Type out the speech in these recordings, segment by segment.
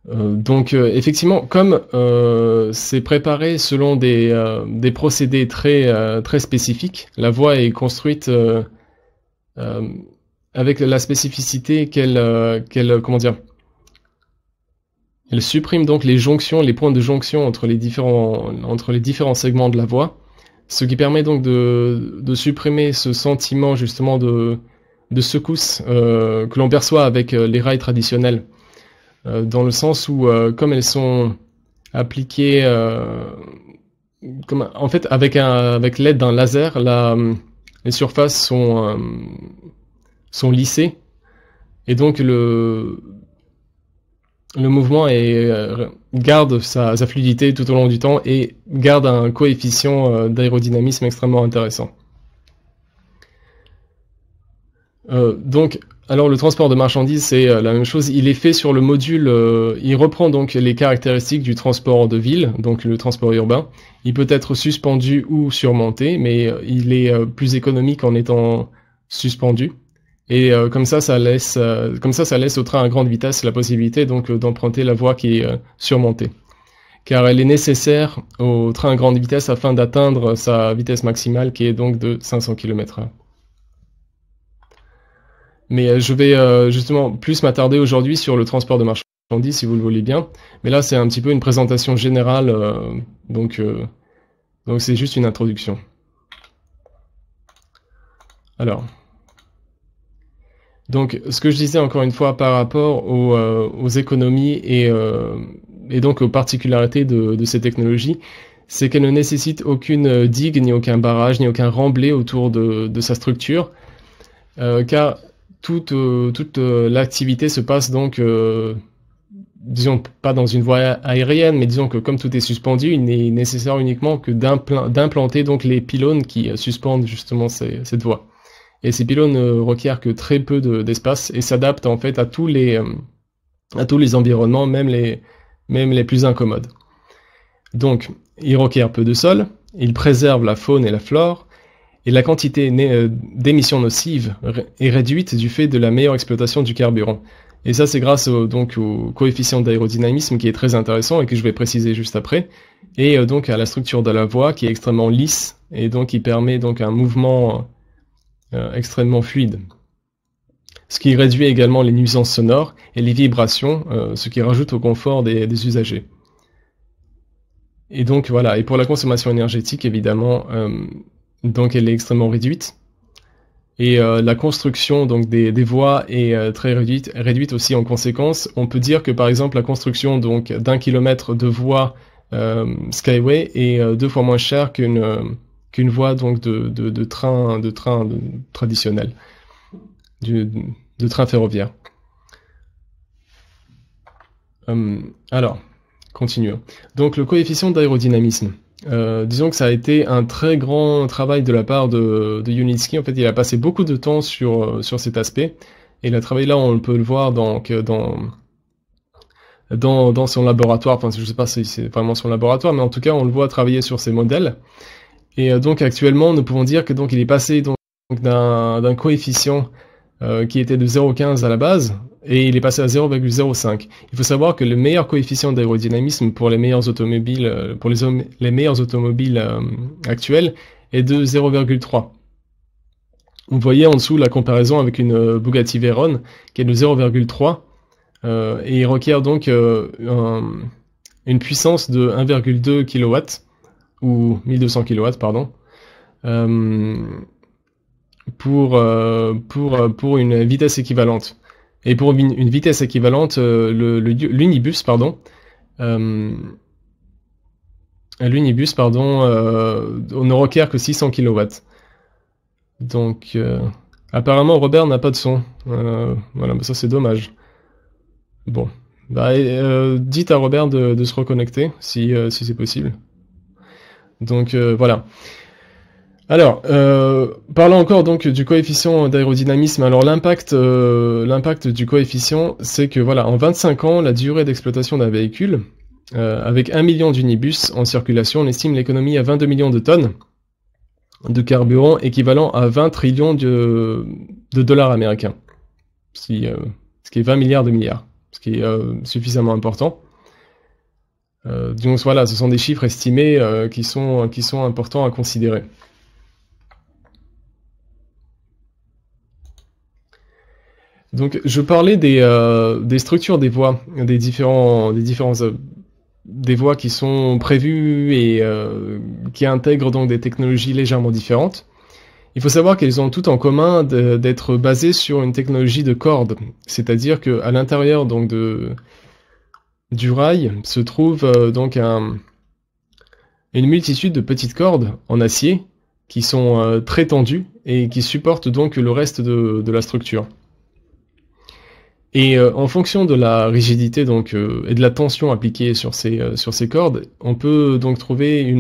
Effectivement, comme c'est préparé selon des procédés très spécifiques, la voie est construite euh, avec la spécificité comment dire, elle supprime donc les jonctions, les points de jonction entre les différents segments de la voie, ce qui permet donc de supprimer ce sentiment justement de secousse que l'on perçoit avec les rails traditionnels. Dans le sens où, comme elles sont appliquées, en fait, avec l'aide d'un laser, les surfaces sont lissées, et donc le mouvement garde sa fluidité tout au long du temps et garde un coefficient d'aérodynamisme extrêmement intéressant. Alors le transport de marchandises, c'est la même chose. Il est fait sur le module, il reprend donc les caractéristiques du transport de ville, donc le transport urbain. Il peut être suspendu ou surmonté, mais il est plus économique en étant suspendu. Et comme ça laisse au train à grande vitesse la possibilité donc d'emprunter la voie qui est surmontée. Car elle est nécessaire au train à grande vitesse afin d'atteindre sa vitesse maximale qui est donc de 500 km/h. Mais je vais justement plus m'attarder aujourd'hui sur le transport de marchandises, si vous le voulez bien. Mais là, c'est un petit peu une présentation générale, donc c'est juste une introduction. Alors, donc ce que je disais encore une fois par rapport aux économies et donc aux particularités de ces technologies, c'est qu'elles ne nécessitent aucune digue, ni aucun barrage, ni aucun remblai autour de sa structure, car toute l'activité se passe donc, disons, pas dans une voie aérienne, mais disons que comme tout est suspendu, il n'est nécessaire uniquement que d'implanter donc les pylônes qui suspendent justement cette voie. Et ces pylônes ne requièrent que très peu d'espace et s'adaptent en fait à tous les environnements, même les plus incommodes. Donc, ils requièrent peu de sol, ils préservent la faune et la flore, et la quantité d'émissions nocives est réduite du fait de la meilleure exploitation du carburant. Et ça, c'est grâce au coefficient d'aérodynamisme qui est très intéressant et que je vais préciser juste après, et donc à la structure de la voie qui est extrêmement lisse et donc qui permet donc un mouvement extrêmement fluide. Ce qui réduit également les nuisances sonores et les vibrations, ce qui rajoute au confort des usagers. Et donc voilà, et pour la consommation énergétique, évidemment, donc elle est extrêmement réduite. Et la construction donc des voies est très réduite aussi en conséquence. On peut dire que par exemple la construction donc d'1 kilomètre de voie Skyway est 2 fois moins chère qu'une voie donc de train traditionnel, de train ferroviaire. Alors, continuons. Donc le coefficient d'aérodynamisme. Disons que ça a été un très grand travail de la part de Yunitsky. En fait, il a passé beaucoup de temps sur cet aspect. Et il a travaillé là, on peut le voir dans son laboratoire. Enfin, je sais pas si c'est vraiment son laboratoire, mais en tout cas, on le voit travailler sur ces modèles. Et donc actuellement, nous pouvons dire que donc il est passé donc d'un coefficient qui était de 0,15 à la base, et il est passé à 0,05. Il faut savoir que le meilleur coefficient d'aérodynamisme pour les meilleures automobiles, les meilleures automobiles actuelles, est de 0,3. Vous voyez en dessous la comparaison avec une Bugatti Veyron, qui est de 0,3, et il requiert donc une puissance de 1,2 kW, ou 1200 kW, pardon, pour une vitesse équivalente. Et pour une vitesse équivalente, l'unibus, pardon, on ne requiert que 600 kW. Donc, apparemment, Robert n'a pas de son. Voilà, ça c'est dommage. Bon, dites à Robert de se reconnecter, si c'est possible. Donc, voilà. Alors, parlons encore donc du coefficient d'aérodynamisme. Alors l'impact du coefficient, c'est que voilà, en 25 ans, la durée d'exploitation d'un véhicule, avec 1 million d'unibus en circulation, on estime l'économie à 22 millions de tonnes de carburant, équivalent à 20 trillions de dollars américains, ce qui est 20 milliards de milliards, ce qui est suffisamment important. Donc voilà, ce sont des chiffres estimés qui sont importants à considérer. Donc je parlais des structures des voies, des voies qui sont prévues et qui intègrent donc des technologies légèrement différentes. Il faut savoir qu'elles ont tout en commun d'être basées sur une technologie de corde, c'est-à-dire qu'à l'intérieur donc du rail se trouve donc une multitude de petites cordes en acier qui sont très tendues et qui supportent donc le reste de la structure. Et en fonction de la rigidité donc et de la tension appliquée sur ces cordes, on peut donc trouver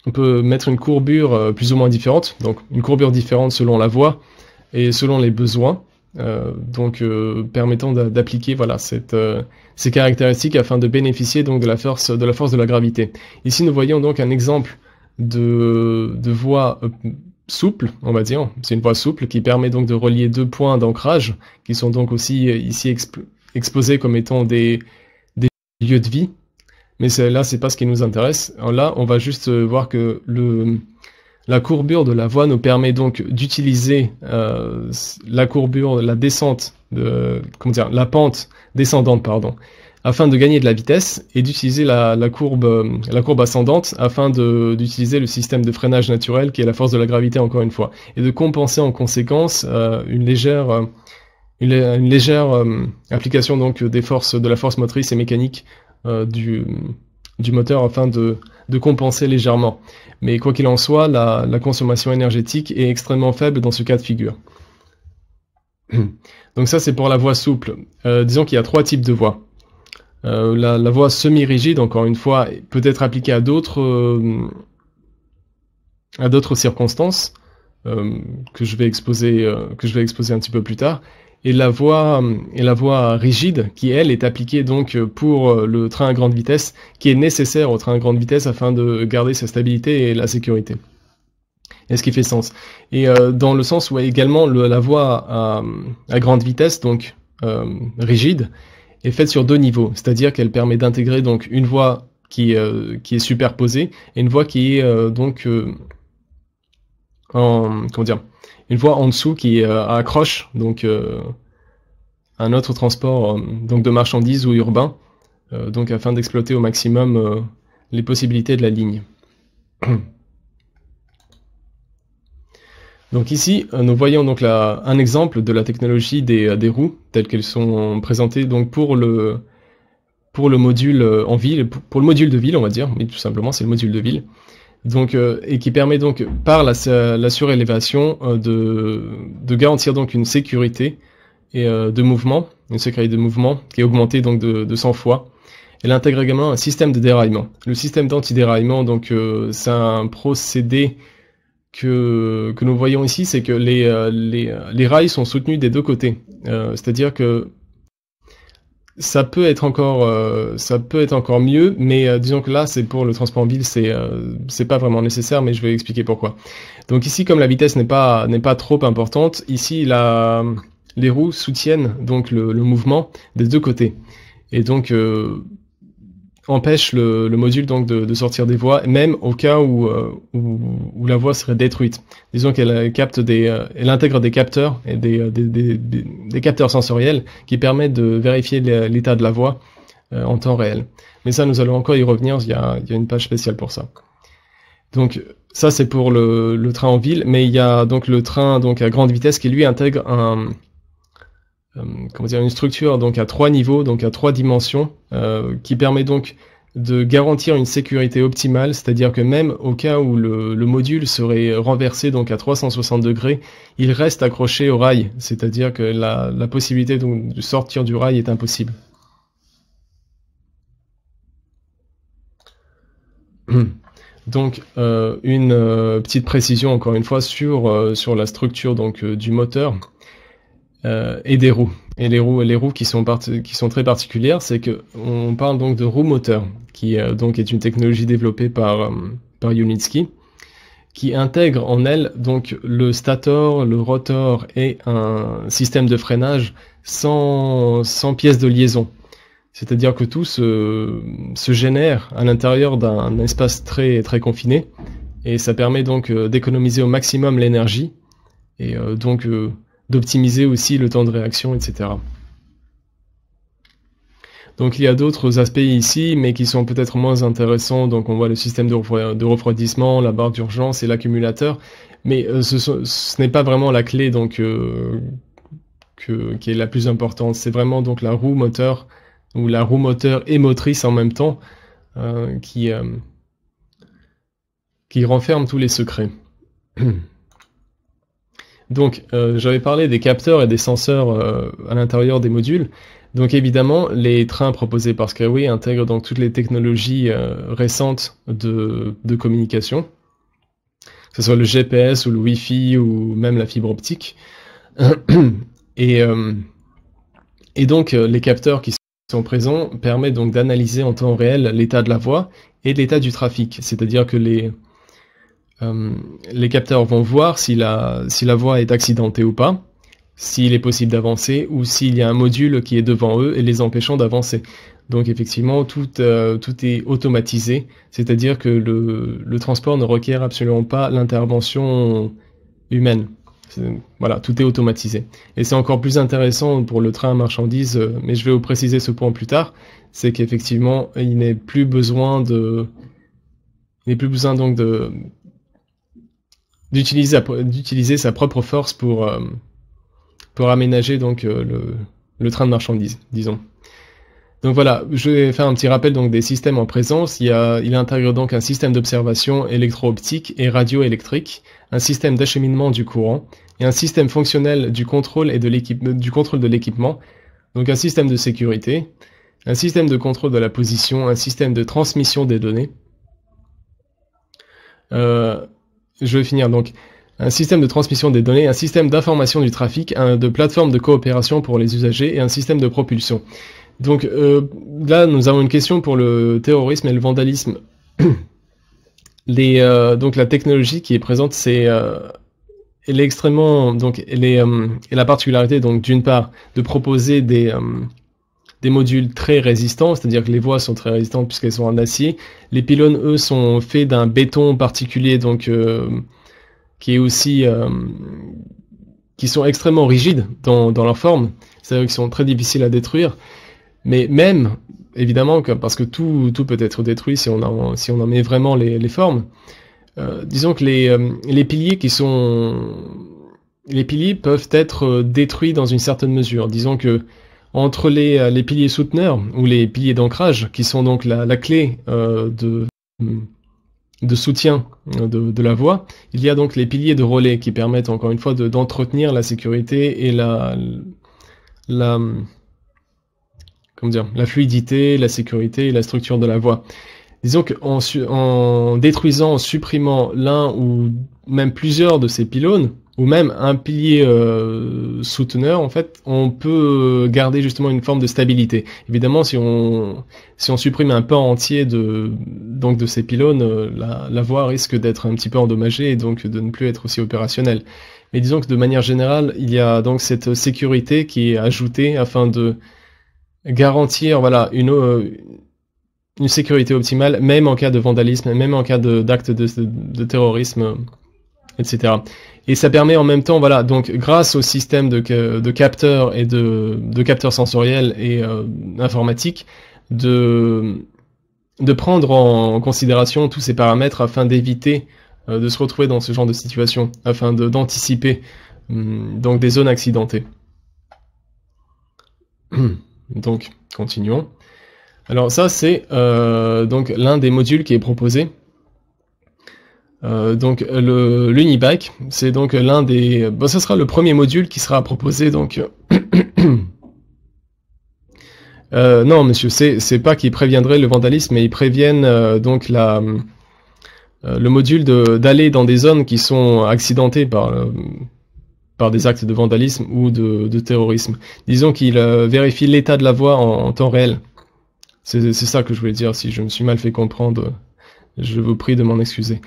on peut mettre une courbure plus ou moins différente, donc une courbure différente selon la voie et selon les besoins, permettant d'appliquer voilà ces caractéristiques afin de bénéficier donc de la force de la gravité. Ici nous voyons donc un exemple de voie souple, on va dire. C'est une voie souple qui permet donc de relier deux points d'ancrage qui sont donc aussi ici exposés comme étant des lieux de vie. Mais là, c'est pas ce qui nous intéresse. Alors là, on va juste voir que la courbure de la voie nous permet donc d'utiliser la courbure, la pente descendante, pardon, afin de gagner de la vitesse, et d'utiliser la courbe ascendante afin d'utiliser le système de freinage naturel qui est la force de la gravité encore une fois, et de compenser en conséquence une légère application donc de la force motrice et mécanique du moteur afin de compenser légèrement. Mais quoi qu'il en soit, la consommation énergétique est extrêmement faible dans ce cas de figure. Donc ça c'est pour la voie souple. Disons qu'il y a trois types de voies. La voie semi-rigide, encore une fois, peut être appliquée à d'autres circonstances que je vais exposer un petit peu plus tard. Et la voie rigide, qui elle est appliquée donc pour le train à grande vitesse, qui est nécessaire au train à grande vitesse afin de garder sa stabilité et la sécurité. Et ce qui fait sens. Et dans le sens où également la voie à grande vitesse, donc rigide, est faite sur deux niveaux, c'est-à-dire qu'elle permet d'intégrer donc une voie qui est superposée et une voie qui est une voie en dessous qui accroche donc un autre transport donc de marchandises ou urbain, donc afin d'exploiter au maximum les possibilités de la ligne. Donc ici, nous voyons donc un exemple de la technologie des roues telles qu'elles sont présentées donc pour le module en ville, pour le module de ville on va dire, mais tout simplement c'est le module de ville. Donc et qui permet donc par la surélévation de garantir donc une sécurité et de mouvement, une sécurité de mouvement qui est augmentée donc de 100 fois. Elle intègre également un système de déraillement. Le système d'antidéraillement, donc c'est un procédé que nous voyons ici, c'est que les rails sont soutenus des deux côtés. C'est-à-dire que ça peut être encore mieux, mais disons que là, c'est pour le transport en ville, c'est pas vraiment nécessaire, mais je vais expliquer pourquoi. Donc ici, comme la vitesse n'est pas trop importante, ici les roues soutiennent donc le mouvement des deux côtés, et donc empêche le module donc de sortir des voies, même au cas où la voie serait détruite. Disons qu'elle elle intègre des capteurs et des capteurs sensoriels qui permettent de vérifier l'état de la voie en temps réel. Mais ça, nous allons encore y revenir, il y a une page spéciale pour ça. Donc ça c'est pour le train en ville, mais il y a donc le train donc à grande vitesse qui lui intègre une structure donc à 3 niveaux, donc à 3 dimensions, qui permet donc de garantir une sécurité optimale, c'est-à-dire que même au cas où le module serait renversé donc à 360 degrés, il reste accroché au rail, c'est-à-dire que la possibilité donc de sortir du rail est impossible. Donc une petite précision encore une fois sur la structure donc du moteur. Et des roues. Et les roues qui sont très particulières, c'est que on parle donc de roue moteur, qui donc est une technologie développée par Unitsky, qui intègre en elle donc le stator, le rotor et un système de freinage sans pièces de liaison. C'est-à-dire que tout se génère à l'intérieur d'un espace très très confiné, et ça permet donc d'économiser au maximum l'énergie et donc d'optimiser aussi le temps de réaction, etc. Donc il y a d'autres aspects ici, mais qui sont peut-être moins intéressants. Donc on voit le système de refroidissement, la barre d'urgence et l'accumulateur, mais ce n'est pas vraiment la clé donc qui est la plus importante. C'est vraiment donc la roue moteur, ou la roue moteur et motrice en même temps, qui renferme tous les secrets. Donc j'avais parlé des capteurs et des senseurs à l'intérieur des modules. Donc évidemment, les trains proposés par Skyway intègrent donc toutes les technologies récentes de communication, que ce soit le GPS ou le Wi-Fi ou même la fibre optique. Et donc les capteurs qui sont présents permettent donc d'analyser en temps réel l'état de la voie et l'état du trafic. C'est-à-dire que les capteurs vont voir si la voie est accidentée ou pas, s'il est possible d'avancer ou s'il y a un module qui est devant eux et les empêchant d'avancer. Donc effectivement, tout est automatisé, c'est-à-dire que le transport ne requiert absolument pas l'intervention humaine. Voilà, tout est automatisé. Et c'est encore plus intéressant pour le train à marchandises, mais je vais vous préciser ce point plus tard, c'est qu'effectivement, il n'est plus besoin donc d'utiliser sa propre force pour aménager donc le train de marchandises, disons. Donc voilà, je vais faire un petit rappel donc des systèmes en présence. Il intègre donc un système d'observation électro-optique et radioélectrique, un système d'acheminement du courant et un système fonctionnel du contrôle de l'équipement, donc un système de sécurité, un système de contrôle de la position, un système de transmission des données. Je vais finir donc. Un système de transmission des données, un système d'information du trafic, de plateforme de coopération pour les usagers et un système de propulsion. Donc là, nous avons une question pour le terrorisme et le vandalisme. Donc la technologie qui est présente, elle est extrêmement, donc elle est la particularité donc d'une part de proposer des modules très résistants, c'est-à-dire que les voies sont très résistantes puisqu'elles sont en acier. Les pylônes, eux, sont faits d'un béton particulier, donc qui est aussi qui sont extrêmement rigides dans leur forme, c'est-à-dire qu'ils sont très difficiles à détruire, mais même évidemment parce que tout peut être détruit si on en met vraiment les formes. Disons que les piliers peuvent être détruits dans une certaine mesure. Disons que entre les piliers souteneurs ou les piliers d'ancrage, qui sont donc la clé de soutien de la voie, il y a donc les piliers de relais qui permettent encore une fois d'entretenir la sécurité et la fluidité, la sécurité et la structure de la voie. Disons qu'en détruisant, en supprimant l'un ou même plusieurs de ces pylônes, ou même un pilier souteneur, en fait, on peut garder justement une forme de stabilité. Évidemment, si on supprime un pan entier de ces pylônes, la voie risque d'être un petit peu endommagée et donc de ne plus être aussi opérationnelle. Mais disons que de manière générale, il y a donc cette sécurité qui est ajoutée afin de garantir, voilà, une sécurité optimale, même en cas de vandalisme, même en cas d'actes de terrorisme, etc. Et ça permet en même temps, voilà, donc grâce au système de capteurs et de capteurs sensoriels et informatiques, de prendre en considération tous ces paramètres afin d'éviter de se retrouver dans ce genre de situation, afin d'anticiper donc des zones accidentées. Donc, continuons. Alors ça, c'est donc l'un des modules qui est proposé. Donc l'Unibike, c'est donc l'un des... Bon, ce sera le premier module qui sera proposé, donc... non, monsieur, c'est pas qu'ils préviendraient le vandalisme, mais ils préviennent donc le module d'aller dans des zones qui sont accidentées par des actes de vandalisme ou de terrorisme. Disons qu'ils vérifient l'état de la voie en temps réel. C'est ça que je voulais dire. Si je me suis mal fait comprendre, je vous prie de m'en excuser.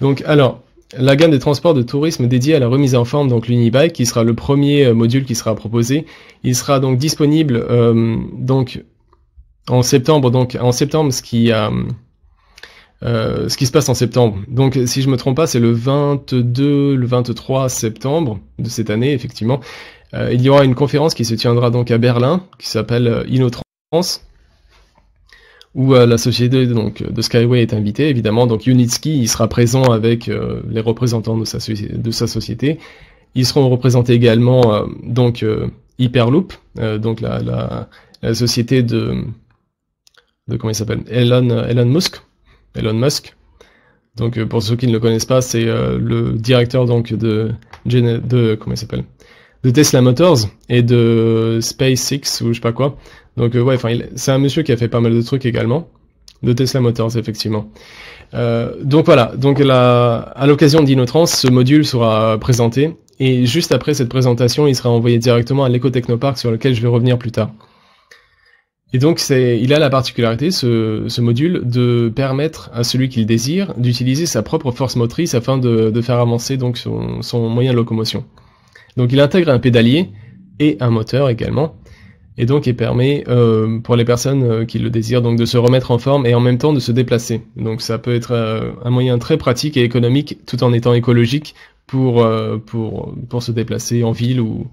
Donc, alors, la gamme des transports de tourisme dédiée à la remise en forme, donc l'Unibike, qui sera le premier module qui sera proposé. Il sera donc disponible donc en septembre. Donc en septembre, ce qui se passe en septembre. Donc si je me trompe pas, c'est le 22, le 23 septembre de cette année, effectivement. Il y aura une conférence qui se tiendra donc à Berlin, qui s'appelle InnoTrans, où la société donc de Skyway est invitée, évidemment. Donc Unitsky, il sera présent avec les représentants de sa société. Ils seront représentés également donc Hyperloop, donc la société de comment il s'appelle, Elon Musk. Donc pour ceux qui ne le connaissent pas, c'est le directeur donc de comment il s'appelle, de Tesla Motors et de SpaceX ou je sais pas quoi. Donc ouais, enfin c'est un monsieur qui a fait pas mal de trucs également, de Tesla Motors effectivement. Donc voilà, donc à l'occasion d'InnoTrans, ce module sera présenté et juste après cette présentation, il sera envoyé directement à l'Ecotechnopark sur lequel je vais revenir plus tard. Et donc il a la particularité, ce module, de permettre à celui qui le désire d'utiliser sa propre force motrice afin de faire avancer donc son moyen de locomotion. Donc il intègre un pédalier et un moteur également, et donc il permet pour les personnes qui le désirent donc de se remettre en forme et en même temps de se déplacer. Donc ça peut être un moyen très pratique et économique tout en étant écologique pour se déplacer en ville ou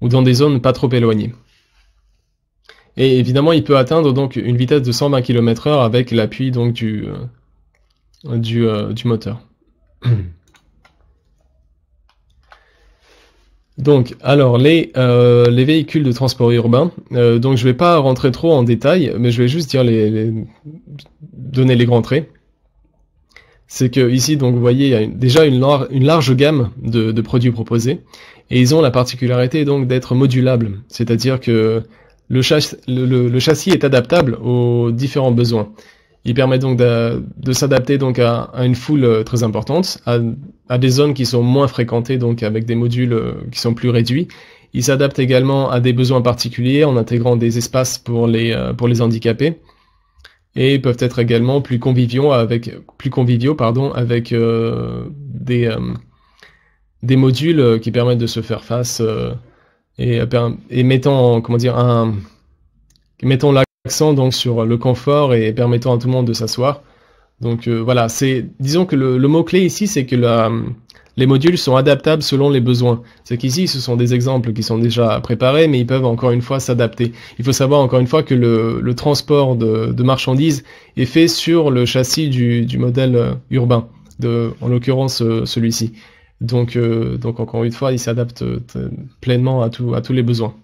dans des zones pas trop éloignées. Et évidemment, il peut atteindre donc une vitesse de 120 km/h avec l'appui donc du moteur. Donc, alors les véhicules de transport urbain. Donc, je vais pas rentrer trop en détail, mais je vais juste dire donner les grands traits. C'est que ici, donc, vous voyez, il y a déjà une large gamme de produits proposés, et ils ont la particularité donc d'être modulables, c'est-à-dire que le châssis est adaptable aux différents besoins. Il permet donc de s'adapter donc à une foule très importante, à des zones qui sont moins fréquentées, donc avec des modules qui sont plus réduits. Il s'adapte également à des besoins particuliers en intégrant des espaces pour les handicapés, et peuvent être également plus conviviaux avec des modules qui permettent de se faire face et mettant l'accent donc sur le confort et permettant à tout le monde de s'asseoir. Donc voilà, disons que le mot-clé ici, c'est que les modules sont adaptables selon les besoins. C'est qu'ici, ce sont des exemples qui sont déjà préparés, mais ils peuvent encore une fois s'adapter. Il faut savoir encore une fois que le transport de marchandises est fait sur le châssis du modèle urbain, en l'occurrence celui-ci. Donc encore une fois, il s'adapte pleinement à tous les besoins.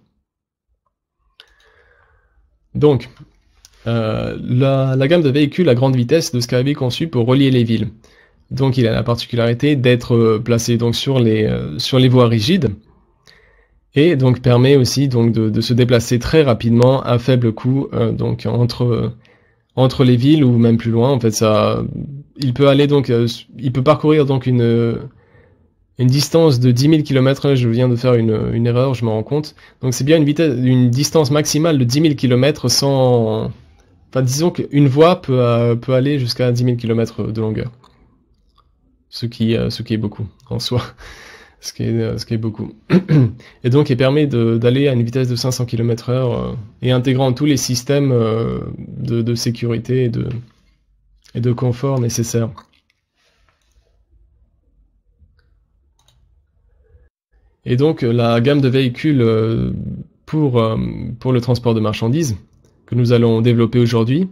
Donc, la gamme de véhicules à grande vitesse de Skyway est conçue pour relier les villes. Donc, il a la particularité d'être placé donc sur les voies rigides, et donc permet aussi donc de se déplacer très rapidement à faible coût donc entre les villes ou même plus loin. En fait, il peut parcourir donc une distance de 10 000 km, je viens de faire une erreur, je me rends compte. Donc c'est bien une distance maximale de 10 000 km sans... Enfin, disons qu'une voie peut aller jusqu'à 10 000 km de longueur. Ce qui est beaucoup, en soi. Ce qui est beaucoup. Et donc, il permet d'aller à une vitesse de 500 km/h et intégrant tous les systèmes de sécurité et de confort nécessaires. Et donc la gamme de véhicules pour le transport de marchandises que nous allons développer aujourd'hui,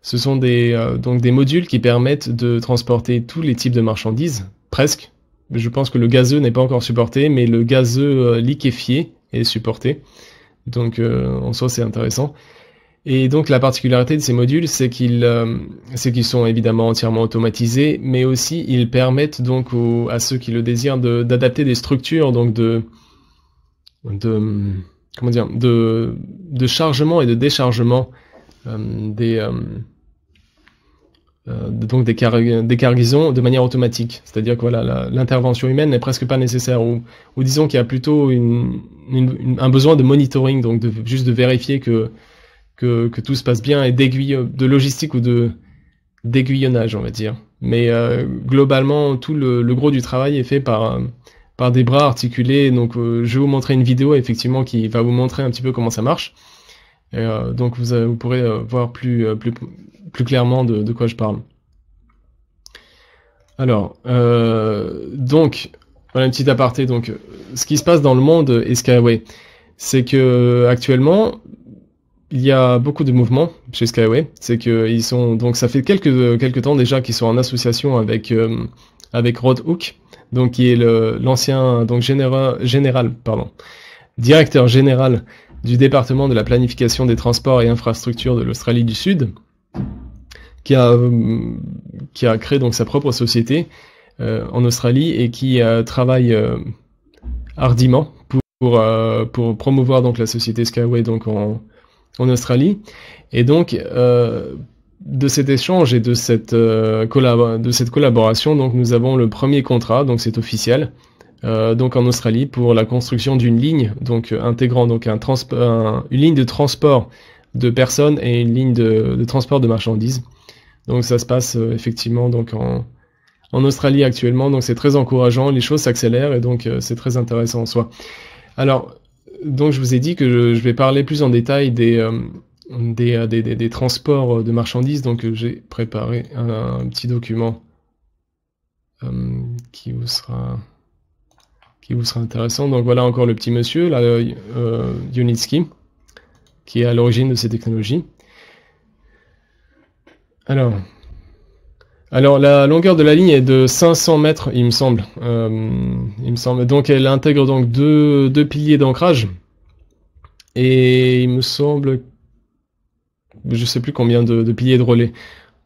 ce sont donc des modules qui permettent de transporter tous les types de marchandises, presque. Je pense que le gazeux n'est pas encore supporté, mais le gazeux liquéfié est supporté. Donc en soi c'est intéressant. Et donc la particularité de ces modules, c'est qu'ils sont évidemment entièrement automatisés, mais aussi ils permettent donc à ceux qui le désirent d'adapter des structures donc de chargement et de déchargement donc des cargaisons de manière automatique. C'est-à-dire que voilà, l'intervention humaine n'est presque pas nécessaire, ou disons qu'il y a plutôt un besoin de monitoring, donc juste de vérifier que tout se passe bien, et de logistique ou d'aiguillonnage, on va dire. Mais globalement, tout le gros du travail est fait par des bras articulés. Donc je vais vous montrer une vidéo effectivement qui va vous montrer un petit peu comment ça marche. Et, donc vous pourrez voir plus clairement de quoi je parle. Alors, donc, voilà une petite aparté. Donc, ce qui se passe dans le monde Skyway, c'est que actuellement, il y a beaucoup de mouvements chez Skyway. C'est que ils sont donc ça fait quelques temps déjà qu'ils sont en association avec Rod Hook, donc qui est l'ancien donc directeur général du département de la planification des transports et infrastructures de l'Australie du Sud, qui a créé donc sa propre société en Australie et qui travaille hardiment pour promouvoir donc la société Skyway donc en Australie. Et donc de cet échange et de cette collaboration, donc nous avons le premier contrat, donc c'est officiel, donc en Australie pour la construction d'une ligne, donc intégrant donc une ligne de transport de personnes et une ligne de transport de marchandises. Donc ça se passe effectivement donc en Australie actuellement, donc c'est très encourageant, les choses s'accélèrent et donc c'est très intéressant en soi. Alors, donc je vous ai dit que je vais parler plus en détail des transports de marchandises, donc j'ai préparé un petit document qui vous sera intéressant. Donc voilà encore le petit monsieur, là, Unitsky, qui est à l'origine de ces technologies. Alors la longueur de la ligne est de 500 mètres, il me semble. Donc elle intègre donc deux piliers d'ancrage. Et il me semble, je sais plus combien de piliers de relais.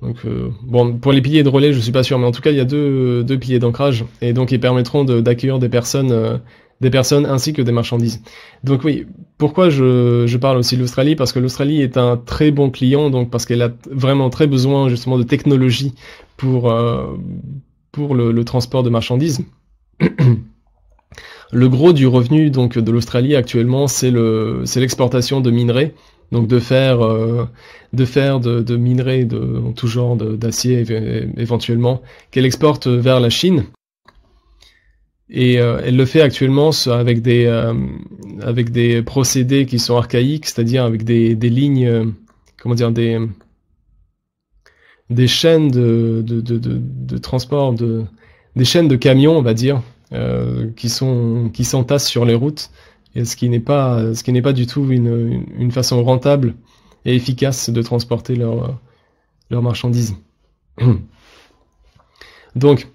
Donc bon, pour les piliers de relais, je suis pas sûr, mais en tout cas il y a deux piliers d'ancrage et donc ils permettront d'accueillir des personnes ainsi que des marchandises. Donc oui, pourquoi je parle aussi de l'Australie? Parce que l'Australie est un très bon client, donc parce qu'elle a vraiment très besoin justement de technologie pour le transport de marchandises. Le gros du revenu donc de l'Australie actuellement, c'est l'exportation de minerais, donc de fer, de minerais de tout genre, d'acier éventuellement, qu'elle exporte vers la Chine. Et elle le fait actuellement avec des procédés qui sont archaïques, c'est-à-dire avec des lignes, comment dire, des chaînes de transport, des chaînes de camions, on va dire, qui s'entassent sur les routes, et ce qui n'est pas du tout une façon rentable et efficace de transporter leurs marchandises. Donc,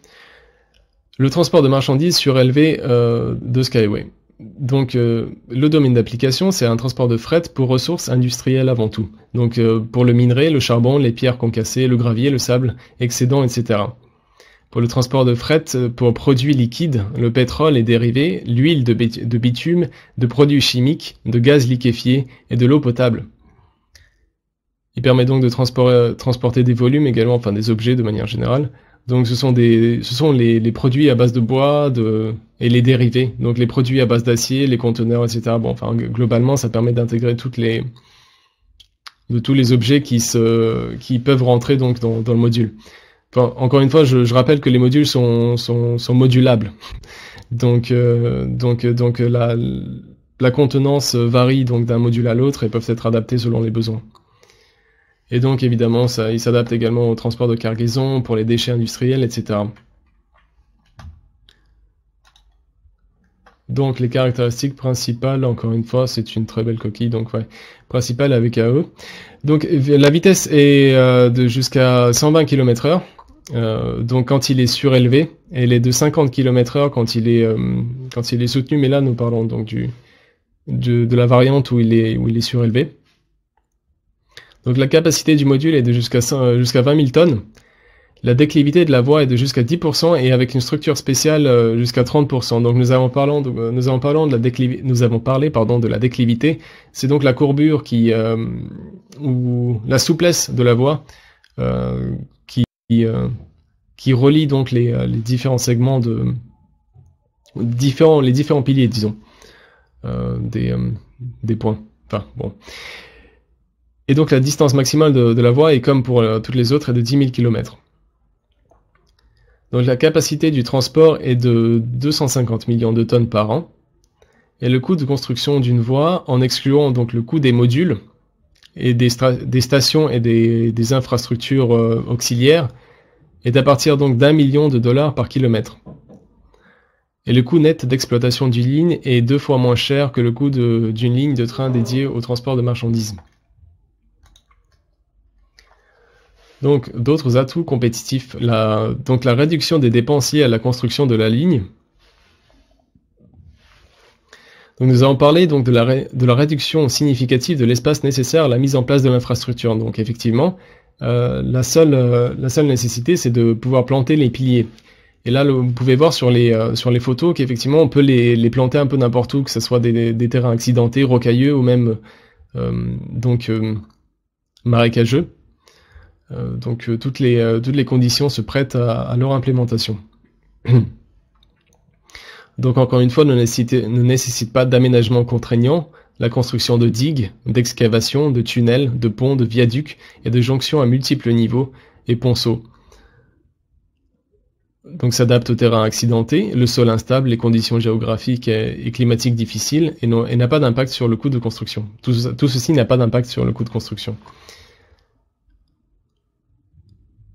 le transport de marchandises surélevé de Skyway. Donc, le domaine d'application, c'est un transport de fret pour ressources industrielles avant tout. Donc, pour le minerai, le charbon, les pierres concassées, le gravier, le sable, excédents, etc. Pour le transport de fret, pour produits liquides, le pétrole et dérivés, l'huile de bitume, de produits chimiques, de gaz liquéfié et de l'eau potable. Il permet donc de transporter des volumes également, enfin des objets de manière générale. Donc ce sont les produits à base de bois et les dérivés, donc les produits à base d'acier, les conteneurs, etc. Bon, enfin globalement, ça permet d'intégrer tous les objets qui peuvent rentrer donc dans le module. Enfin, encore une fois, je rappelle que les modules sont modulables. Donc la contenance varie donc d'un module à l'autre et peuvent être adaptés selon les besoins. Et donc évidemment, il s'adapte également au transport de cargaison, pour les déchets industriels, etc. Donc les caractéristiques principales, encore une fois, c'est une très belle coquille, donc ouais, principale avec AE. Donc la vitesse est de jusqu'à 120 km/h. Donc quand il est surélevé, elle est de 50 km/h quand il est soutenu, mais là nous parlons donc de la variante où il est surélevé. Donc la capacité du module est de jusqu'à 20 000 tonnes. La déclivité de la voie est de jusqu'à 10% et avec une structure spéciale jusqu'à 30%. Donc nous avons parlé de la déclivité. C'est donc la courbure ou la souplesse de la voie qui relie donc les différents segments les différents piliers, disons, des points. Enfin bon. Et donc la distance maximale de la voie est comme pour toutes les autres est de 10 000 km. Donc la capacité du transport est de 250 millions de tonnes par an. Et le coût de construction d'une voie, en excluant donc le coût des modules et des stations et des infrastructures auxiliaires, est à partir donc d'1 million de dollars par kilomètre. Et le coût net d'exploitation d'une ligne est 2 fois moins cher que le coût d'une ligne de train dédiée au transport de marchandises. Donc, d'autres atouts compétitifs. Donc, la réduction des dépenses liées à la construction de la ligne. Donc, nous avons parlé donc, de la réduction significative de l'espace nécessaire à la mise en place de l'infrastructure. Donc, effectivement, la seule nécessité, c'est de pouvoir planter les piliers. Et là, vous pouvez voir sur les photos qu'effectivement, on peut les planter un peu n'importe où, que ce soit des terrains accidentés, rocailleux ou même marécageux. Donc toutes les conditions se prêtent à leur implémentation. Donc encore une fois, ne nécessite pas d'aménagement contraignant, la construction de digues, d'excavations, de tunnels, de ponts, de viaducs et de jonctions à multiples niveaux et ponceaux. Donc s'adapte au terrain accidenté, le sol instable, les conditions géographiques et climatiques difficiles et n'a pas d'impact sur le coût de construction. Tout ceci n'a pas d'impact sur le coût de construction.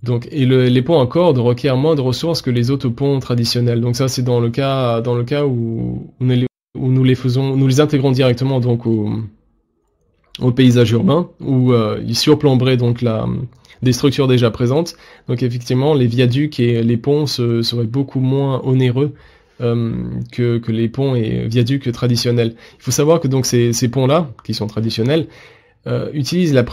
Donc, et les ponts en corde requièrent moins de ressources que les autoponts traditionnels. Donc ça, c'est dans le cas où nous les intégrons directement donc au paysage urbain, où ils surplomberaient donc des structures déjà présentes. Donc effectivement, les viaducs et les ponts seraient beaucoup moins onéreux que les ponts et viaducs traditionnels. Il faut savoir que donc ces ponts-là, qui sont traditionnels, utilisent la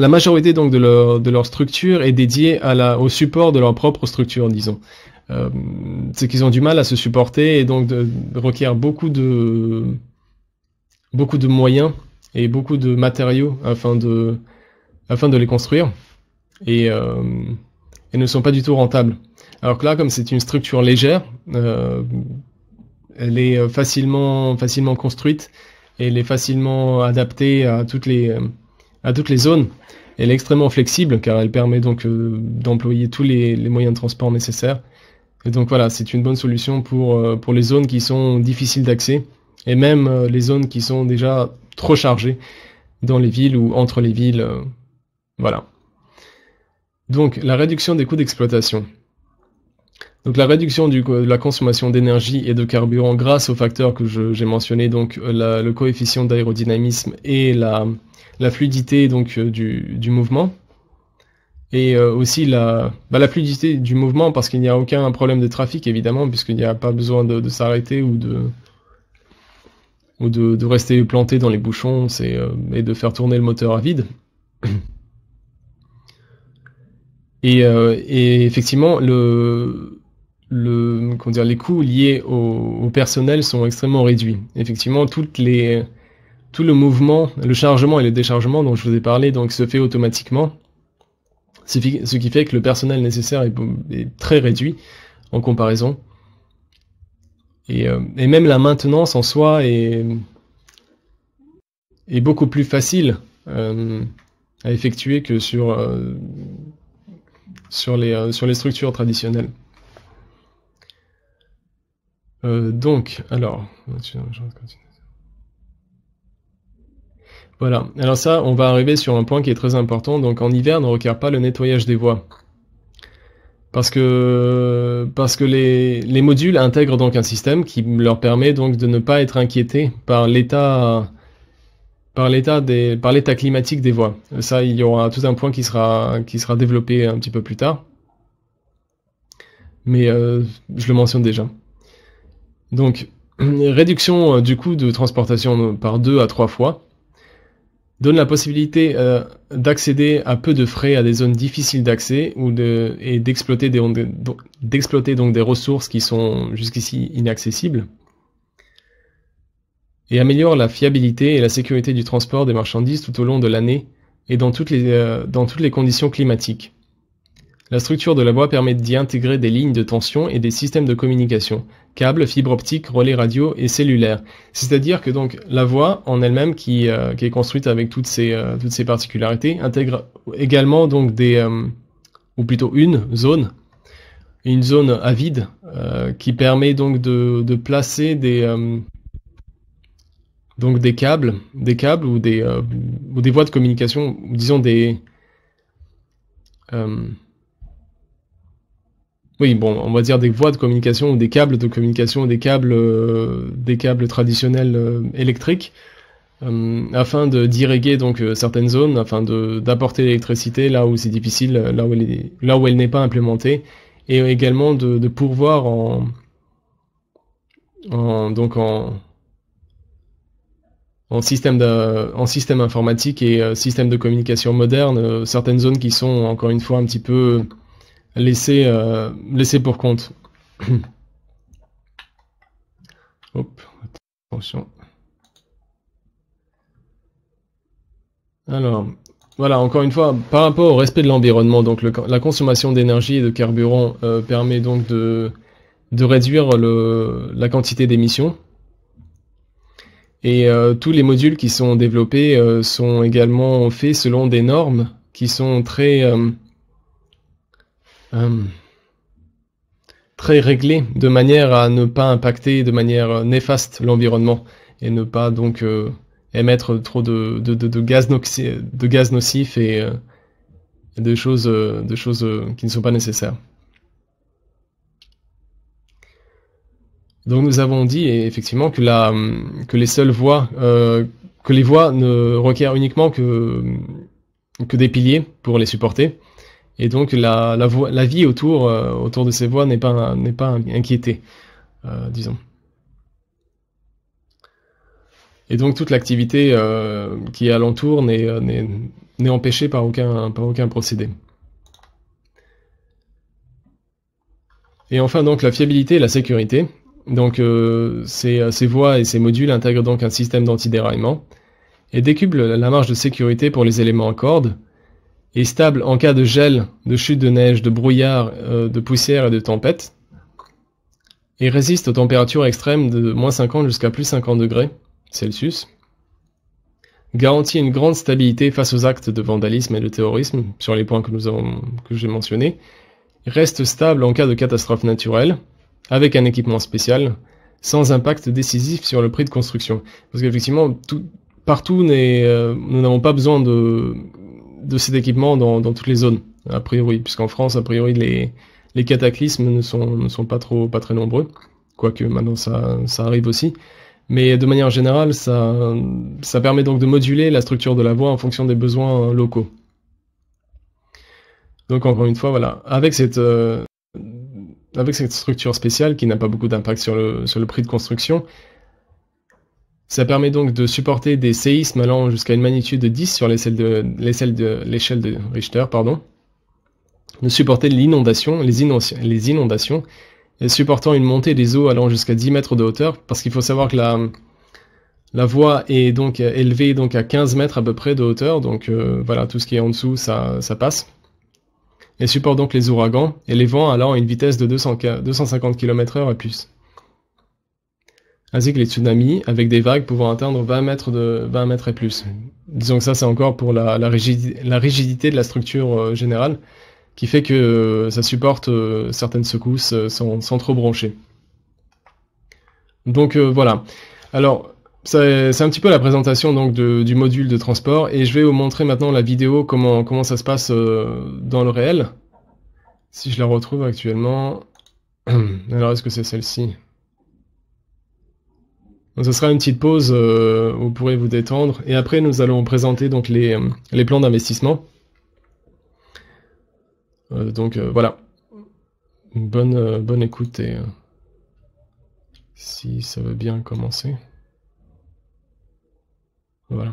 majorité donc de leur structure est dédiée au support de leur propre structure, disons. C'est qu'ils ont du mal à se supporter et donc requièrent beaucoup de moyens et beaucoup de matériaux afin de les construire et ne sont pas du tout rentables. Alors que là, comme c'est une structure légère, elle est facilement construite et elle est facilement adaptée à toutes les zones. Elle est extrêmement flexible car elle permet donc d'employer tous les moyens de transport nécessaires. Et donc voilà, c'est une bonne solution pour les zones qui sont difficiles d'accès et même les zones qui sont déjà trop chargées dans les villes ou entre les villes. Voilà. Donc la réduction des coûts d'exploitation. Donc la réduction de la consommation d'énergie et de carburant grâce aux facteurs que j'ai mentionnés, donc le coefficient d'aérodynamisme et la fluidité donc du mouvement, et aussi la fluidité du mouvement parce qu'il n'y a aucun problème de trafic évidemment, puisqu'il n'y a pas besoin de s'arrêter ou de rester planté dans les bouchons et de faire tourner le moteur à vide. Et effectivement, les coûts liés au personnel sont extrêmement réduits. Effectivement, tout le mouvement, le chargement et le déchargement dont je vous ai parlé, donc se fait automatiquement, ce qui fait que le personnel nécessaire est très réduit en comparaison. Et même la maintenance en soi est beaucoup plus facile à effectuer que sur les structures traditionnelles. Voilà, alors ça, on va arriver sur un point qui est très important. Donc en hiver, ne requiert pas le nettoyage des voies. Parce que les modules intègrent donc un système qui leur permet donc de ne pas être inquiétés par l'état climatique des voies. Ça, il y aura tout un point qui sera développé un petit peu plus tard. Mais je le mentionne déjà. Donc, réduction du coût de transportation par 2 à 3 fois donne la possibilité d'accéder à peu de frais à des zones difficiles d'accès et d'exploiter donc des ressources qui sont jusqu'ici inaccessibles, et améliore la fiabilité et la sécurité du transport des marchandises tout au long de l'année et dans toutes les conditions climatiques. La structure de la voie permet d'y intégrer des lignes de tension et des systèmes de communication, câbles, fibres optiques, relais radio et cellulaires. C'est-à-dire que donc la voie en elle-même qui est construite avec toutes ces particularités intègre également donc des ou plutôt une zone à vide, qui permet donc de placer donc des câbles ou des voies de communication, ou disons euh, oui, bon, on va dire des voies de communication ou des câbles de communication, des câbles traditionnels électriques, afin d'irriguer donc certaines zones, afin d'apporter l'électricité là où c'est difficile, là où elle n'est pas implémentée, et également de pourvoir donc en système informatique et système de communication moderne, certaines zones qui sont encore une fois un petit peu laissées pour compte. Hop, attention. Alors, voilà, encore une fois, par rapport au respect de l'environnement, donc la consommation d'énergie et de carburant permet donc de réduire la quantité d'émissions. Et tous les modules qui sont développés sont également faits selon des normes qui sont euh, très réglées, de manière à ne pas impacter de manière néfaste l'environnement et ne pas donc émettre trop de gaz nocifs et de choses qui ne sont pas nécessaires. Donc nous avons dit effectivement que les seules voies, que les voies ne requièrent uniquement que des piliers pour les supporter, et donc la vie autour de ces voies n'est pas inquiétée, disons. Et donc toute l'activité qui est alentour n'est empêchée par aucun procédé. Et enfin donc la fiabilité et la sécurité. Donc ces voies et ces modules intègrent donc un système d'antidéraillement et décuplent la marge de sécurité pour les éléments à cordes, est stable en cas de gel, de chute de neige, de brouillard, de poussière et de tempête, et résiste aux températures extrêmes de -50 jusqu'à +50 degrés Celsius, garantit une grande stabilité face aux actes de vandalisme et de terrorisme, sur les points que j'ai mentionnés, reste stable en cas de catastrophe naturelle, avec un équipement spécial, sans impact décisif sur le prix de construction. Parce qu'effectivement, partout, nous n'avons pas besoin de cet équipement dans toutes les zones, a priori, puisqu'en France, a priori, les cataclysmes ne sont pas très nombreux, quoique maintenant ça arrive aussi. Mais de manière générale, ça permet donc de moduler la structure de la voie en fonction des besoins locaux. Donc encore une fois, voilà, avec cette structure spéciale qui n'a pas beaucoup d'impact sur le prix de construction, ça permet donc de supporter des séismes allant jusqu'à une magnitude de 10 sur l'échelle de Richter, de supporter les inondations, et supportant une montée des eaux allant jusqu'à 10 mètres de hauteur, parce qu'il faut savoir que la voie est donc élevée donc à 15 mètres à peu près de hauteur, donc voilà, tout ce qui est en dessous, ça passe. Et supporte donc les ouragans et les vents allant à une vitesse de 250 km/h et plus. Ainsi que les tsunamis, avec des vagues pouvant atteindre 20 mètres et plus. Disons que ça, c'est encore pour la rigidité de la structure générale, qui fait que ça supporte certaines secousses sans trop broncher. Donc voilà. Alors, c'est un petit peu la présentation donc du module de transport, et je vais vous montrer maintenant la vidéo, comment ça se passe dans le réel. Si je la retrouve actuellement. Alors, est-ce que c'est celle-ci? Donc, ce sera une petite pause où vous pourrez vous détendre, et après nous allons présenter donc les plans d'investissement. Donc voilà. Une bonne écoute, et si ça veut bien commencer. Voilà.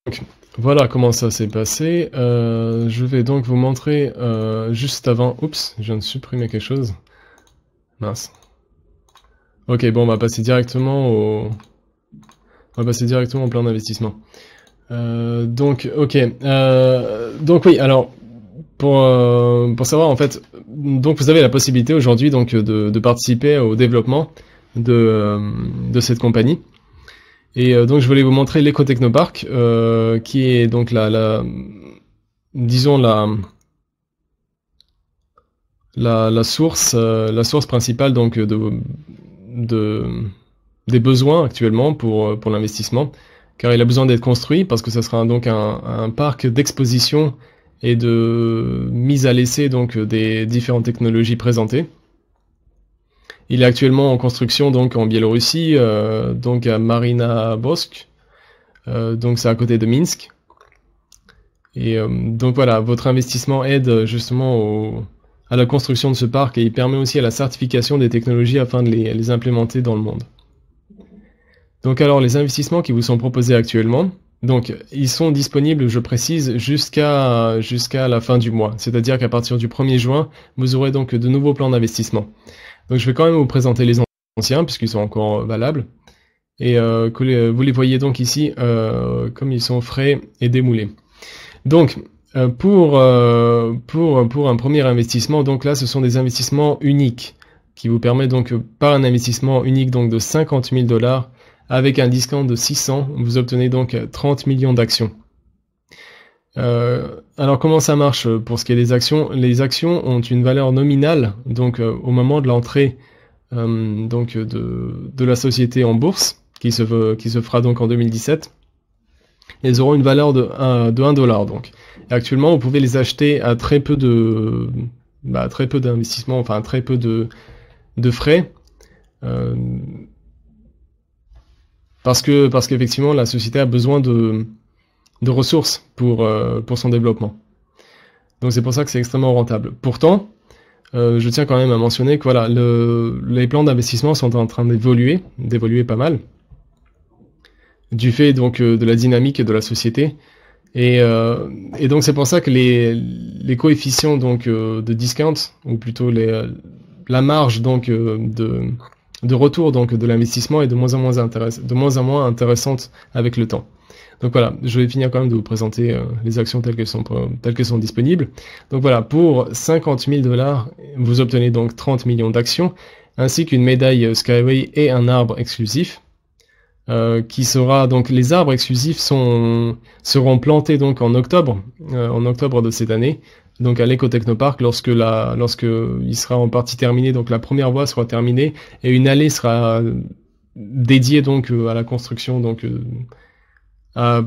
Donc, voilà comment ça s'est passé. Je vais donc vous montrer juste avant. Oups, je viens de supprimer quelque chose. Mince. Ok, bon, on va passer directement au plan d'investissement. Donc, ok. Donc oui, alors pour savoir en fait, donc vous avez la possibilité aujourd'hui donc de participer au développement de cette compagnie. Et donc je voulais vous montrer l'Ecotechnopark, qui est donc disons la source principale donc des besoins actuellement pour l'investissement, car il a besoin d'être construit parce que ça sera donc un parc d'exposition et de mise à l'essai donc des différentes technologies présentées. Il est actuellement en construction donc en Biélorussie, donc à Marina Bosk, donc c'est à côté de Minsk. Et donc voilà, votre investissement aide justement à la construction de ce parc et il permet aussi à la certification des technologies afin de les implémenter dans le monde. Donc alors les investissements qui vous sont proposés actuellement, donc ils sont disponibles, je précise, jusqu'à la fin du mois. C'est-à-dire qu'à partir du 1er juin, vous aurez donc de nouveaux plans d'investissement. Donc je vais quand même vous présenter les anciens puisqu'ils sont encore valables. Et vous les voyez donc ici comme ils sont frais et démoulés. Donc pour un premier investissement, donc là ce sont des investissements uniques qui vous permettent donc par un investissement unique donc de 50 000 $, avec un discount de 600, vous obtenez donc 30 millions d'actions. Alors comment ça marche pour ce qui est des actions? Les actions ont une valeur nominale donc au moment de l'entrée donc de la société en bourse qui se fera donc en 2017. Elles auront une valeur de 1 $. Donc et actuellement vous pouvez les acheter à très peu d'investissement, enfin très peu de frais. Parce qu'effectivement la société a besoin de ressources pour son développement. Donc c'est pour ça que c'est extrêmement rentable. Pourtant, je tiens quand même à mentionner que voilà, les plans d'investissement sont en train d'évoluer pas mal, du fait donc de la dynamique de la société. Et donc c'est pour ça que les coefficients donc de discount, ou plutôt la marge donc de retour donc de l'investissement est de moins en moins intéressante avec le temps. Donc voilà, je vais finir quand même de vous présenter les actions telles qu'elles sont disponibles. Donc voilà, pour 50 000 $, vous obtenez donc 30 millions d'actions, ainsi qu'une médaille Skyway et un arbre exclusif, qui sera donc les arbres exclusifs seront plantés donc en octobre de cette année, donc à l'Ecotechnopark lorsque il sera en partie terminé, donc la première voie sera terminée et une allée sera dédiée donc à la construction donc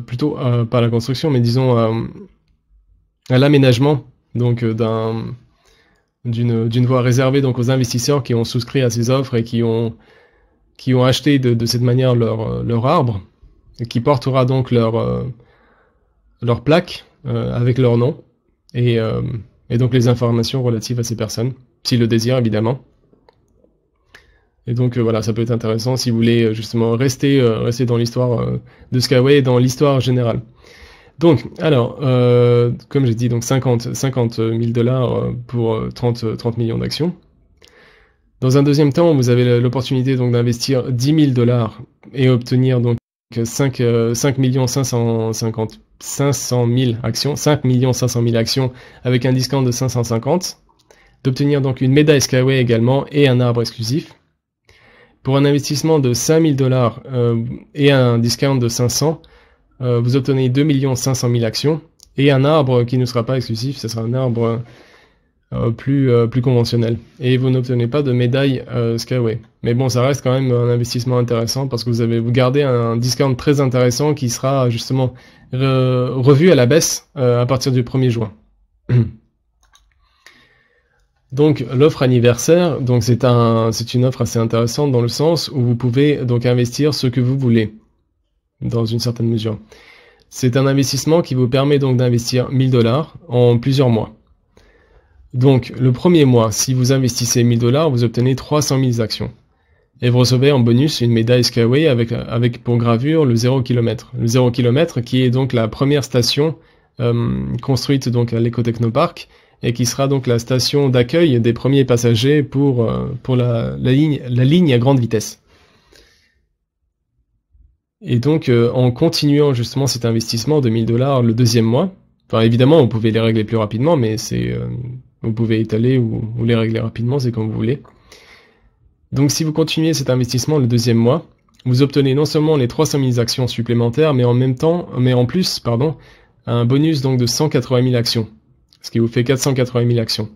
plutôt pas à la construction, mais disons à l'aménagement donc d'une voie réservée donc aux investisseurs qui ont souscrit à ces offres et qui ont acheté de cette manière leur arbre, et qui portera donc leur plaque avec leur nom et donc les informations relatives à ces personnes, s'ils le désirent évidemment. Et donc voilà, ça peut être intéressant si vous voulez justement rester dans l'histoire de Skyway et dans l'histoire générale. Donc, alors, comme j'ai dit, donc 50 000 $ pour 30 millions d'actions. Dans un deuxième temps, vous avez l'opportunité donc d'investir 10 000 dollars et obtenir donc 5 500 000 actions, 5 500 000 actions avec un discount de 550, d'obtenir donc une médaille Skyway également et un arbre exclusif. Pour un investissement de 5 000 dollars et un discount de 500, vous obtenez 2 500 000 actions et un arbre qui ne sera pas exclusif, ce sera un arbre plus conventionnel. Et vous n'obtenez pas de médaille Skyway. Mais bon, ça reste quand même un investissement intéressant parce que vous gardez un discount très intéressant qui sera justement revu à la baisse à partir du 1er juin. Donc l'offre anniversaire, donc c'est une offre assez intéressante dans le sens où vous pouvez donc investir ce que vous voulez dans une certaine mesure. C'est un investissement qui vous permet donc d'investir 1000 dollars en plusieurs mois. Donc le premier mois, si vous investissez 1000 dollars, vous obtenez 300 000 actions. Et vous recevez en bonus une médaille Skyway avec pour gravure le 0 km. Le 0 km qui est donc la première station construite donc à l'Éco-Technopark et qui sera donc la station d'accueil des premiers passagers pour la ligne à grande vitesse. Et donc, en continuant justement cet investissement de 1000 dollars le deuxième mois, enfin évidemment, vous pouvez les régler plus rapidement, mais vous pouvez étaler ou les régler rapidement, c'est comme vous voulez. Donc, si vous continuez cet investissement le deuxième mois, vous obtenez non seulement les 300 000 actions supplémentaires, mais en plus, un bonus donc de 180 000 actions. Ce qui vous fait 480 000 actions.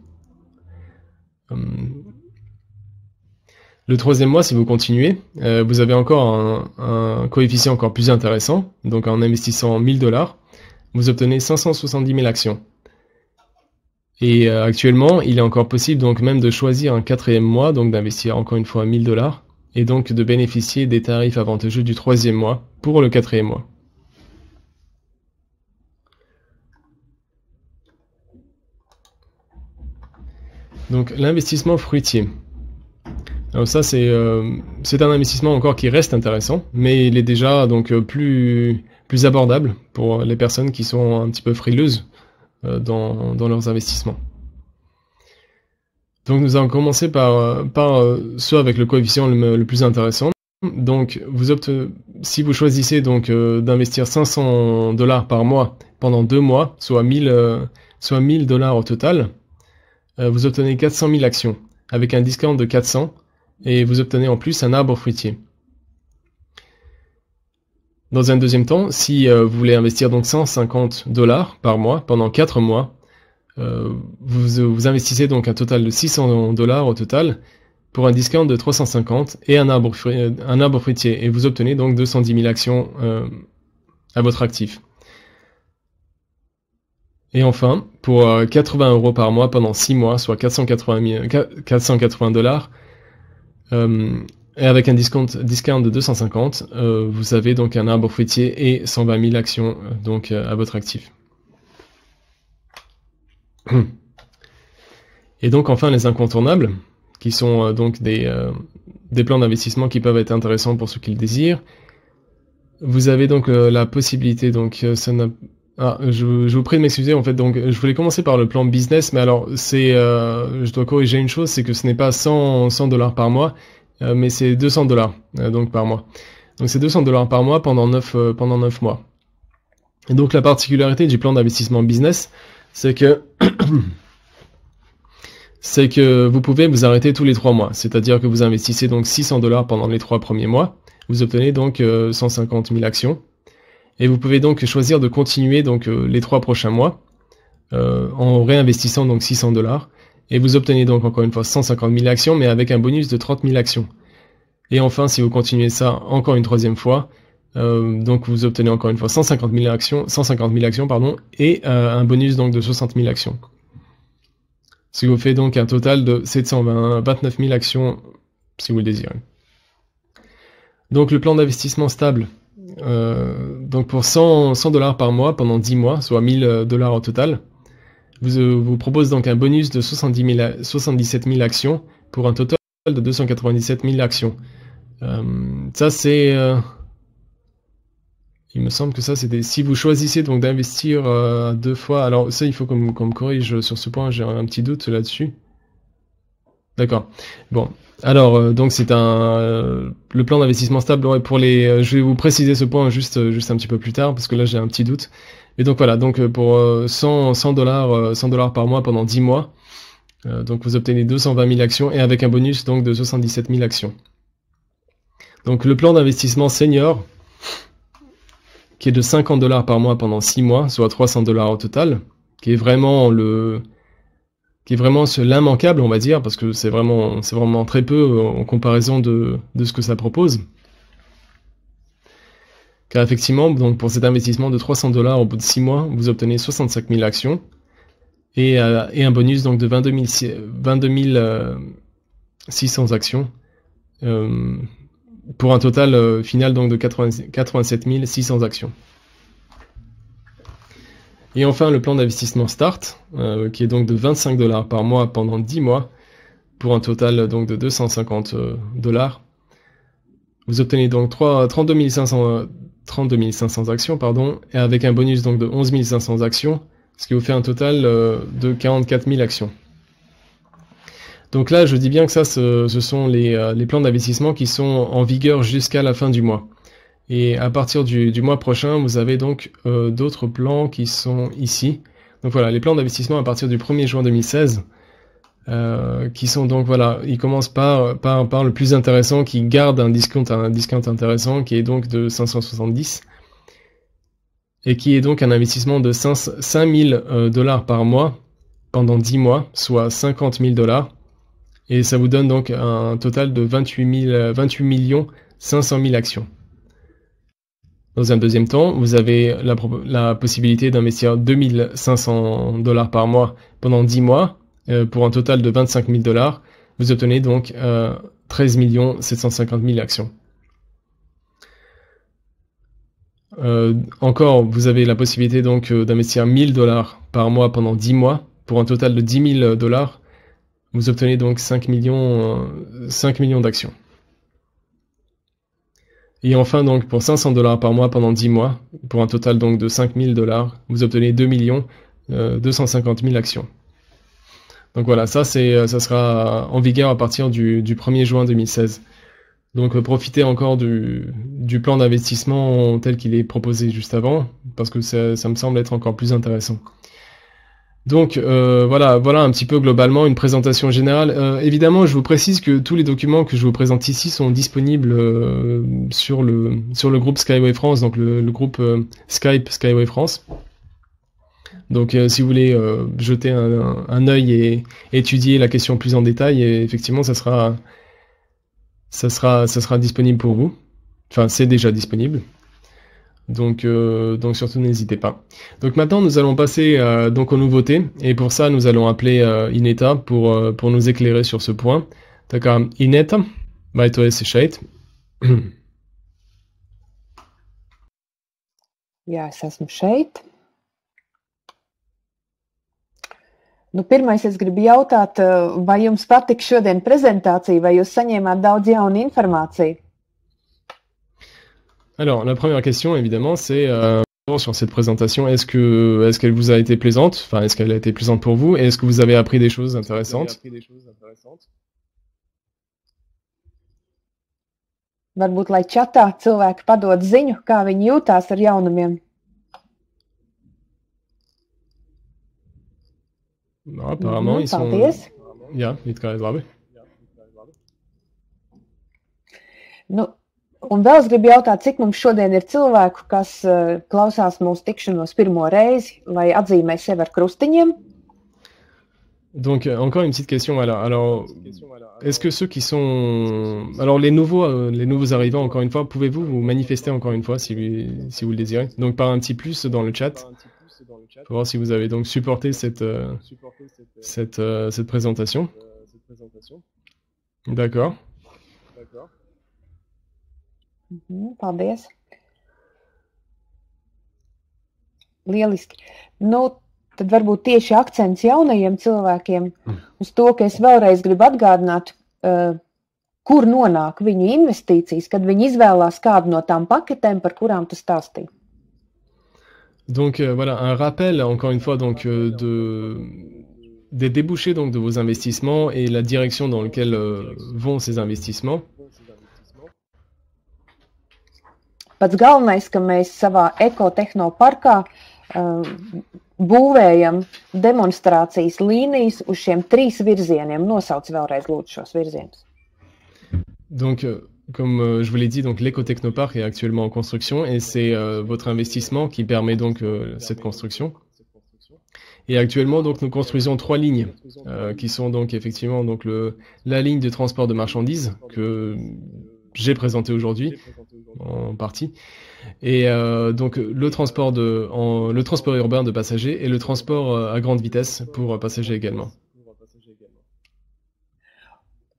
Le troisième mois, si vous continuez, vous avez encore un coefficient encore plus intéressant. Donc en investissant 1000 dollars, vous obtenez 570 000 actions. Et actuellement, il est encore possible donc même de choisir un quatrième mois, donc d'investir encore une fois 1000 dollars, et donc de bénéficier des tarifs avantageux du troisième mois pour le quatrième mois. Donc l'investissement fruitier. Alors ça c'est un investissement encore qui reste intéressant, mais il est déjà donc plus abordable pour les personnes qui sont un petit peu frileuses dans leurs investissements. Donc nous allons commencer par ceux avec le coefficient le plus intéressant. Donc si vous choisissez donc d'investir 500 dollars par mois pendant 2 mois, soit 1000 dollars au total, vous obtenez 400 000 actions avec un discount de 400 et vous obtenez en plus un arbre fruitier. Dans un deuxième temps, si vous voulez investir donc 150 dollars par mois pendant 4 mois, vous investissez donc un total de 600 dollars au total pour un discount de 350 et un arbre fruitier et vous obtenez donc 210 000 actions à votre actif. Et enfin, pour 80 € par mois pendant 6 mois, soit 480 dollars, et avec un discount de 250, vous avez donc un arbre fruitier et 120 000 actions donc à votre actif. Et donc enfin les incontournables, qui sont donc des plans d'investissement qui peuvent être intéressants pour ceux qui le désirent. Vous avez donc la possibilité, donc je vous prie de m'excuser en fait, donc je voulais commencer par le plan business, mais alors je dois corriger une chose, c'est que ce n'est pas 100 dollars par mois, mais c'est 200 dollars donc par mois. Donc c'est 200 dollars par mois pendant 9 mois. Et donc la particularité du plan d'investissement business, c'est que vous pouvez vous arrêter tous les 3 mois, c'est-à-dire que vous investissez donc 600 dollars pendant les 3 premiers mois, vous obtenez donc 150 000 actions. Et vous pouvez donc choisir de continuer donc les 3 prochains mois en réinvestissant donc 600 dollars et vous obtenez donc encore une fois 150 000 actions mais avec un bonus de 30 000 actions. Et enfin, si vous continuez ça encore une troisième fois, donc vous obtenez encore une fois 150 000 actions et un bonus donc de 60 000 actions. Ce qui vous fait donc un total de 729 000 actions si vous le désirez. Donc le plan d'investissement stable. Donc pour 100 dollars par mois pendant 10 mois, soit 1000 dollars au total, vous propose donc un bonus de 77 000 actions pour un total de 297 000 actions. Ça c'est... il me semble que ça c'est si vous choisissez donc d'investir 2 fois... Alors ça il faut qu'on me corrige sur ce point, j'ai un petit doute là-dessus. D'accord. Bon. Alors, donc c'est le plan d'investissement stable. Ouais, je vais vous préciser ce point juste un petit peu plus tard parce que là j'ai un petit doute. Et donc voilà. Donc pour 100 dollars, 100 dollars par mois pendant 10 mois, donc vous obtenez 220 000 actions et avec un bonus donc de 77 000 actions. Donc le plan d'investissement senior, qui est de 50 dollars par mois pendant 6 mois, soit 300 dollars au total, qui est vraiment l'immanquable, on va dire, parce que c'est vraiment très peu en comparaison de ce que ça propose. Car effectivement, donc pour cet investissement de 300 dollars au bout de 6 mois, vous obtenez 65 000 actions et un bonus donc de 22 600 actions pour un total final donc de 87 600 actions. Et enfin, le plan d'investissement Start, qui est donc de 25 dollars par mois pendant 10 mois, pour un total donc de 250 dollars. Vous obtenez donc 32 500 actions, pardon, et avec un bonus donc de 11 500 actions, ce qui vous fait un total de 44 000 actions. Donc là, je dis bien que ça, ce sont les plans d'investissement qui sont en vigueur jusqu'à la fin du mois. Et à partir du mois prochain, vous avez donc d'autres plans qui sont ici. Donc voilà, les plans d'investissement à partir du 1er juin 2016, qui sont donc voilà, ils commencent par le plus intéressant qui garde un discount intéressant qui est donc de 570 et qui est donc un investissement de 5 000 dollars par mois pendant 10 mois, soit 50 000 dollars. Et ça vous donne donc un total de 28 500 000 actions. Dans un deuxième temps, vous avez la possibilité d'investir 2 500 dollars par mois pendant 10 mois pour un total de 25 000 dollars. Vous obtenez donc 13 750 000 actions. Encore, vous avez la possibilité donc d'investir 1000 dollars par mois pendant 10 mois pour un total de 10 000 dollars. Vous obtenez donc 5 millions d'actions. Et enfin, donc, pour 500 dollars par mois pendant 10 mois, pour un total donc de 5 000 dollars, vous obtenez 2 250 000 actions. Donc voilà, ça sera en vigueur à partir du 1er juin 2016. Donc profitez encore du plan d'investissement tel qu'il est proposé juste avant, parce que ça me semble être encore plus intéressant. Donc voilà un petit peu globalement une présentation générale. Évidemment, je vous précise que tous les documents que je vous présente ici sont disponibles sur le groupe Skyway France, donc le groupe Skype Skyway France. Donc si vous voulez jeter un œil et étudier la question plus en détail, et effectivement ça sera disponible pour vous. Enfin, c'est déjà disponible. Donc surtout n'hésitez pas. Donc maintenant nous allons passer donc aux nouveautés et pour ça nous allons appeler Ineta pour nous éclairer sur ce point. D'accord, Ineta, vai tu esi šeit? Jā, es esmu šeit. Nu, pirmais es gribu jautāt, vai jums patika šodien prezentācija, vai jūs saņēmāt daudz jaunu informāciju? Alors, la première question, évidemment, c'est sur cette présentation, est-ce qu'elle vous a été plaisante? Enfin, est-ce qu'elle a été plaisante pour vous? Et est-ce que vous avez appris des choses intéressantes? Varbūt, lai čatā cilvēki padod ziņu, kā viņi jūtās ar jaunumiem. Non, apparemment, ils sont... Paldies. Jā, it kā ir labi. Nu, un vēl es gribu jautāt, cik mums šodien ir cilvēku, kas klausās mūsu tikšanos pirmo reizi, vai atzīmē sevi ar krustiņiem? Donc, encore une petite question. Alors, est-ce que ceux qui sont... Alors, les nouveaux arrivants, encore une fois, pouvez-vous vous manifester encore une fois si vous le désirez? Donc, par un petit plus dans le chat, pour voir si vous avez donc supporté cette présentation. D'accord. Paldies. Lieliski. Nu, tad varbūt tieši akcents jaunajiem cilvēkiem uz to, ka es vēlreiz gribu atgādināt, kur nonāk viņu investīcijas, kad viņi izvēlās kādu no tām paketēm, par kurām tu stāstīji. Donc voilà, un rappel encore une fois donc des débouchés donc de vos investissements et la direction dans laquelle vont ces investissements. Pats galvenais, ka mēs savā ekotehnoparkā būvējam demonstrācijas līnijas uz šiem 3 virzieniem. Nosauc vēlreiz lūdzu šos virzienus. Donc, comme je vous l'ai dit, donc l'écotechnopark est actuellement en construction et c'est votre investissement qui permet donc cette construction. Et actuellement, donc, nous construisons 3 lignes qui sont donc effectivement donc la ligne de transport de marchandises que j'ai présentée aujourd'hui en partie, et donc le transport urbain de passagers et le transport à grande vitesse pour passagers également.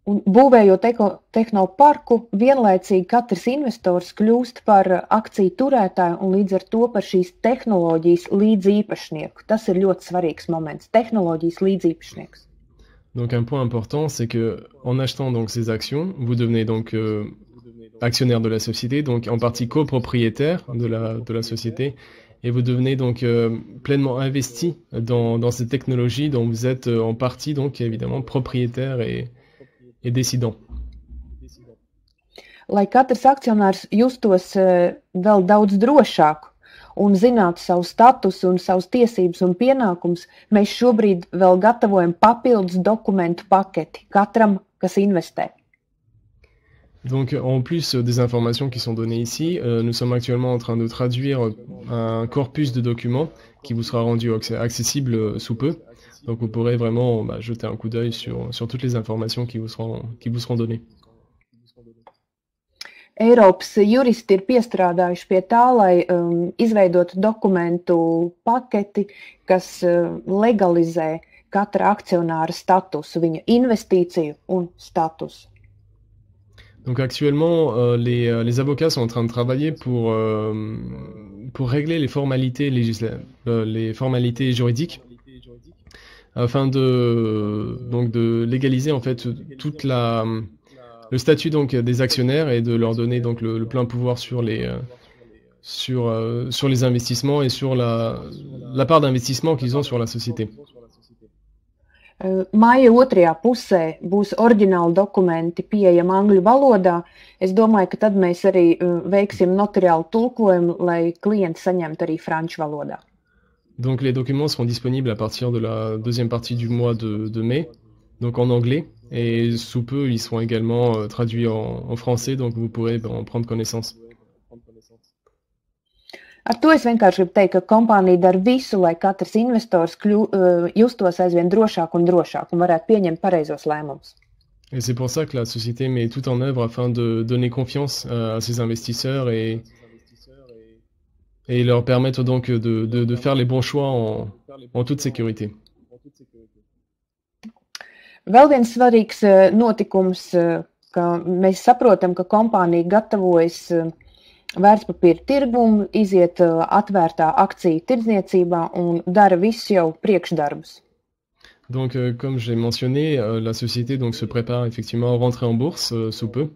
Un būvējot ekotehnoparku, vienlaicīgi katrs investors kļūst par akciju turētāju un līdz ar to par šīs tehnoloģijas līdzīpašnieku. Tas ir ļoti svarīgs moments. Tehnoloģijas līdzīpašnieks. Donc un point important, c'est que en achetant donc ces actions, vous devenez donc actionnaire de la société, donc en partie copropriétaire de la société, et vous devenez donc pleinement investi dans ces technologies dont vous êtes en partie donc évidemment propriétaire et décidant. Lai katrs akcionārs justos vēl daudz drošāk un zinātu savu statusu un savus tiesības un pienākumus, mēs šobrīd vēl gatavojam papildus dokumentu paketi katram, kas investē. Donc, en plus des informations qui sont données ici, nous sommes actuellement en train de traduire un corpus de documents qui vous sera rendu accessible sous peu. Donc, vous pourrez vraiment jeter un coup d'œil sur toutes les informations qui vous seront données. Eiropas juristi ir piestrādājuši pie tā, lai izveidotu dokumentu paketi, kas legalizē katra akcionāra statusu, viņa investīciju un statusu. Donc actuellement, les avocats sont en train de travailler pour régler les formalités les formalités juridiques afin de légaliser en fait le statut donc des actionnaires et de leur donner donc le plein pouvoir sur les investissements et sur la part d'investissement qu'ils ont sur la société. Māja otrajā pusē būs oriģināli dokumenti pieejami angļu valodā. Es domāju, ka tad mēs arī veiksim notariālu tulkojumu, lai klienti saņemtu arī franču valodā. Donc les documents seront disponibles à partir de la deuxième partie du mois de mai, donc en anglais, et sous peu ils seront également traduits en français, donc vous pourrez en prendre connaissance. Ar to es vienkārši gribu teikt, ka kompānija dara visu, lai katrs investors justos aizvien drošāk un varētu pieņemt pareizos lēmumus. Et c'est pour ça que la société met tout en œuvre afin de donner confiance à ses investisseurs et leur permettre donc de faire les bons choix en toute sécurité. Vēl viens svarīgs notikums, ka mēs saprotam, ka kompānija gatavojas vērtspapīra tirgumu, iziet atvērtā akciju tirdzniecībā un dara visu jau priekšdarbus. Donc, comme j'ai mentionné, la société donc se prépare effectivement à rentrer en bourse sous peu.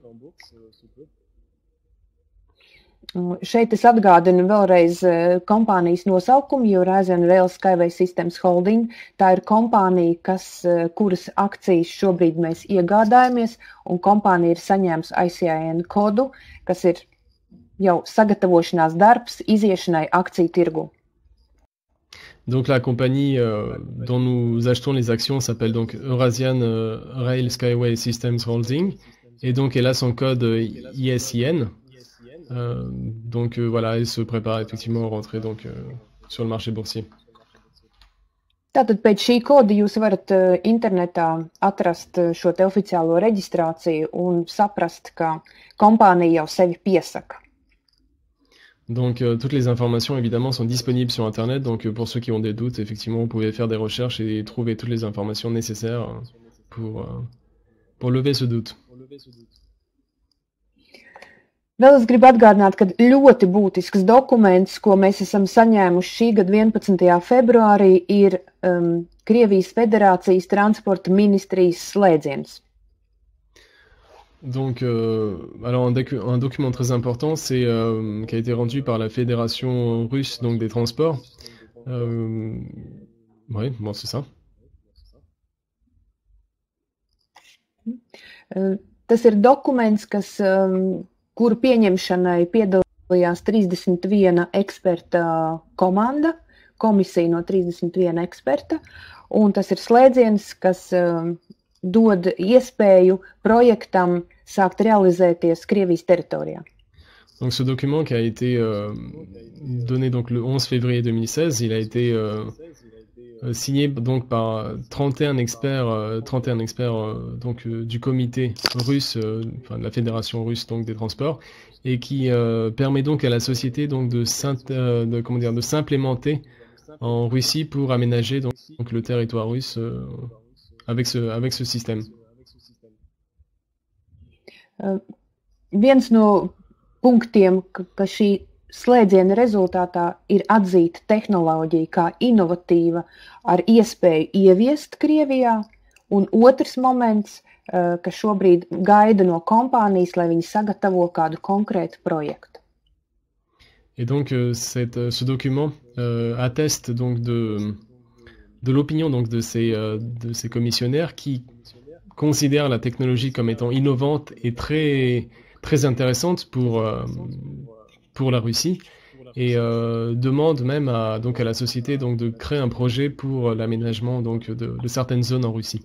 Šeit es atgādinu vēlreiz kompānijas nosaukumu, Eurasian Rail Skyway Systems Holding. Tā ir kompānija, kuras akcijas šobrīd mēs iegādājamies, un kompānija ir saņēmusi ICIN kodu, kas ir jau sagatavošanās darbs iziešanai akciju tirgu. Donc la compagnie dont nous achetons les actions s'appelle donc Eurasian Rail Skyway Systems Holding et donc elle a son code ISIN. Donc voilà, elle se prépare effectivement à rentrer donc sur le marché boursier. Tātad pēc šī koda jūs varat internetā atrast šo te oficiālo reģistrāciju un saprast, ka kompānija jau sevi piesaka. Donc toutes les informations évidemment sont disponibles sur internet, donc pour ceux qui ont des doutes, effectivement vous pouvez faire des recherches et trouver toutes les informations nécessaires pour lever ce doute. Vēl es gribu atgādināt, ka ļoti būtisks dokuments, ko mēs esam saņēmuši šī gada 11. februārī, ir Krievijas Federācijas transporta ministrijas slēdziens. Donc, alors un document très important, c'est qui a été rendu par la Fédération russe donc des transports. Ouais, bon c'est ça. Tas ir dokuments, kuru pieņemšanai piedalījās 31 eksperta komanda, komisija no 31 eksperta, un tas ir slēdziens, kas dod iespēju projektam sākt réaliser Krievijas teritorijā. Donc ce document qui a été donné donc le 11 février 2016, il a été signé donc par 31 experts, donc du comité russe, enfin de la fédération russe donc des transports, et qui permet donc à la société donc de s'implémenter en Russie pour aménager donc le territoire russe avec ce système. Viens no punktiem, ka šī slēdziena rezultātā ir atzīta tehnoloģija kā inovatīva ar iespēju ieviest Krievijā, un otrs moments, ka šobrīd gaida no kompānijas, lai viņi sagatavo kādu konkrētu projektu. Et donc ce document atteste donc de l'opinion donc de ces commissionnaires qui considèrent la technologie comme étant innovante et très très intéressante pour la Russie et demande même à la société donc de créer un projet pour l'aménagement donc de certaines zones en Russie.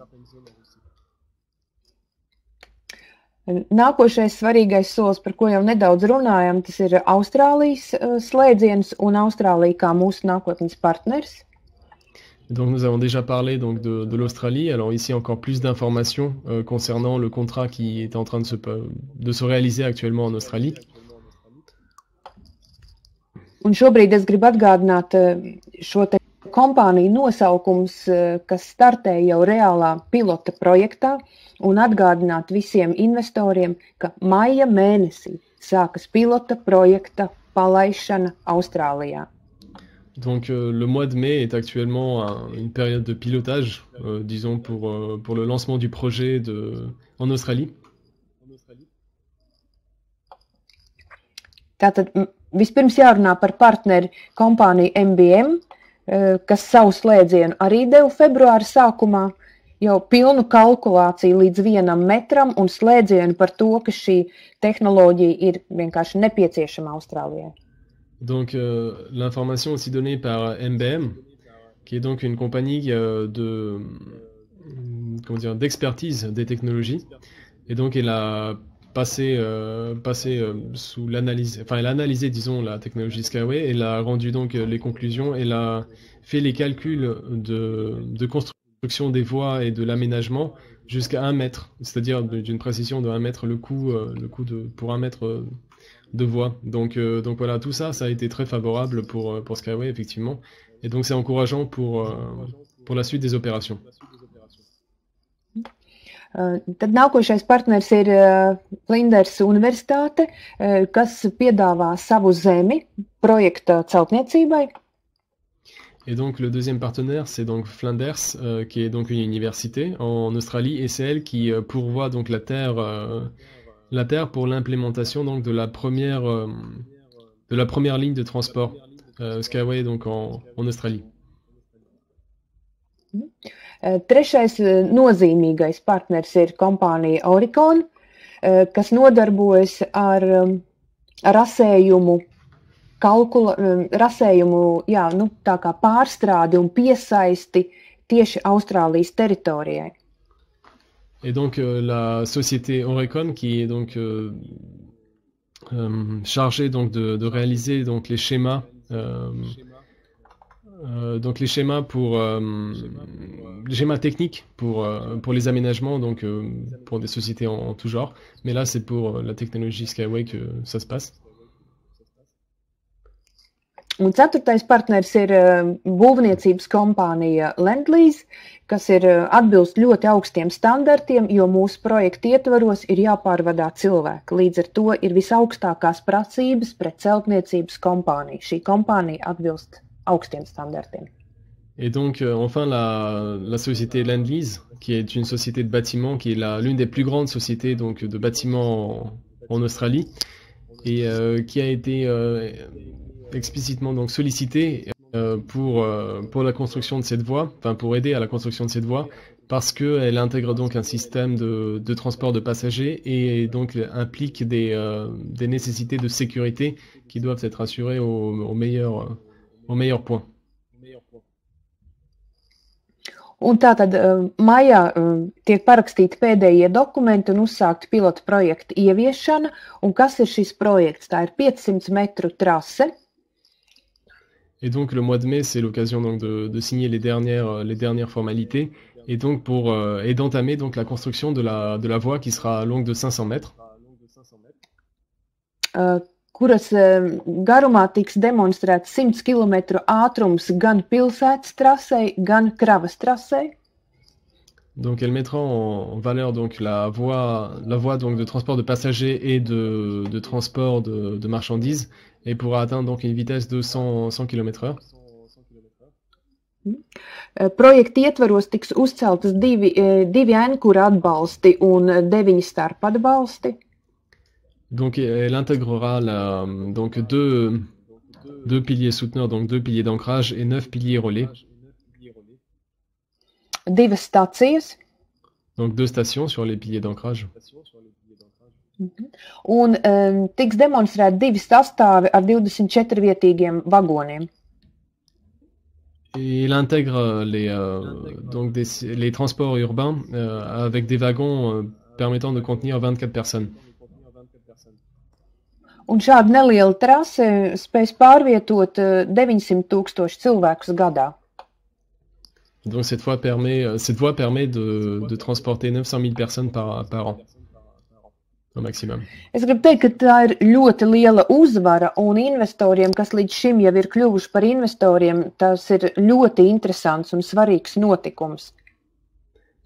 Nākošais svarīgais solis, par ko jau nedaudz runājam, tas ir Austrālijas slēdziens un Austrālija kā mūsu nākotnes partners. Donc nous avons déjà parlé donc de l'Australie. Alors ici encore plus d'informations concernant le contrat qui est en train de se réaliser actuellement en Australie. Un šobrīd es gribu atgādināt šo te kompāniju nosaukums, kas startē jau reālā pilota projektā, un atgādināt visiem investoriem, ka maija mēnesī sākas pilota projekta palaišana Austrālijā. Donc le mois de mai est actuellement une période de pilotage, disons pour le lancement du projet en Australie. Tātad vispirms jārunā par partneri kompāniju MBM, kas savu slēdzienu arī deva februāra sākumā, jau pilnu kalkulāciju līdz 1 metram un slēdzienu par to, ka šī tehnoloģija ir vienkārši nepieciešama Austrālijai. Donc l'information aussi donnée par MBM, qui est donc une compagnie d'expertise des technologies, et donc elle a passé sous l'analyse, enfin elle a analysé disons la technologie Skyway, elle a rendu donc les conclusions, elle a fait les calculs de construction des voies et de l'aménagement jusqu'à 1 mètre, c'est-à-dire d'une précision de 1 mètre le coût pour 1 mètre de voie. Donc voilà, tout ça a été très favorable pour Skyway effectivement, et donc c'est encourageant pour la suite des opérations. Tad nākošais partners ir Flinders Universitāte, kas piedāvā savu zemi projekta celtniecībai. Et donc le deuxième partenaire, c'est donc Flinders, qui est donc une université en Australie, et c'est elle qui pourvoit donc la terre pour l'implémentation donc de la première ligne de transport Skyway donc en Australie. Trešais nozīmīgais partners ir kompānija Oricon, kas nodarbojas ar rasējumu tā kā pārstrādi un piesaisti tieši Austrālijas teritorijai. Et donc la société Oricon qui est donc chargée donc de réaliser donc les schémas les schémas techniques pour les aménagements donc pour des sociétés en tout genre, mais là c'est pour la technologie Skyway que ça se passe. Un ceturtais partners ir būvniecības kompānija Lendlease, kas ir atbilst ļoti augstiem standartiem, jo mūsu projekta ietvaros ir jāpārvadā cilvēki. Līdz ar to ir visaugstākās prasības pret celtniecības kompāniju. Šī kompānija atbilst augstiem standartiem. Et donc enfin la société Lendlease, qui est une société de bâtiments, qui est l'une des plus grandes sociétés donc de bâtiments en Australie, et qui a été explicitement donc sollicité pour la construction de cette voie, enfin pour aider à la construction de cette voie, parce qu'elle intègre donc un système de transport de passagers et donc implique des nécessités de sécurité qui doivent être assurées au meilleur point. Un tātad maijā tiek parakstīti pēdējie dokumenti un uzsākta pilota projekta ieviešana. Un kas ir šis projekts? Tā ir 500 metru trase. Et donc le mois de mai, c'est l'occasion donc de signer les dernières formalités et donc et d'entamer donc la construction de la voie qui sera longue de 500 mètres. Kuras garumā tiks demonstrēts 100 km ātrums gan pilsētas trasei, gan kravas trasei. Donc elle mettra en valeur donc la voie donc de transport de passagers et de transport de marchandises et pourra atteindre donc une vitesse de 100 km/h. Projekta ietvaros tiks uzceltas divi ankura atbalsti un 9 starpadbalsti. Donc elle intégrera donc deux piliers souteneurs, donc 2 piliers d'ancrage et 9 piliers relais. Divas stacijas. Donc 2 stations sur les piliers d'ancrage. Un tiks demonstrēti 2 sastāvi ar 24 vietīgiem vagoniem. Et il intègre les transports urbains avec des wagons permettant de contenir 24 personnes. Un šāda neliela trase spēs pārvietot 900,000 cilvēkus gadā. Donc cette voie permet de transporter 900 000 personnes par an, au maximum. Es gribu teikt, ka tā ir ļoti liela uzvara, un investoriem, kas līdz šim jau ir kļuvuši par investoriem, tas ir ļoti interesants un svarīgs notikums.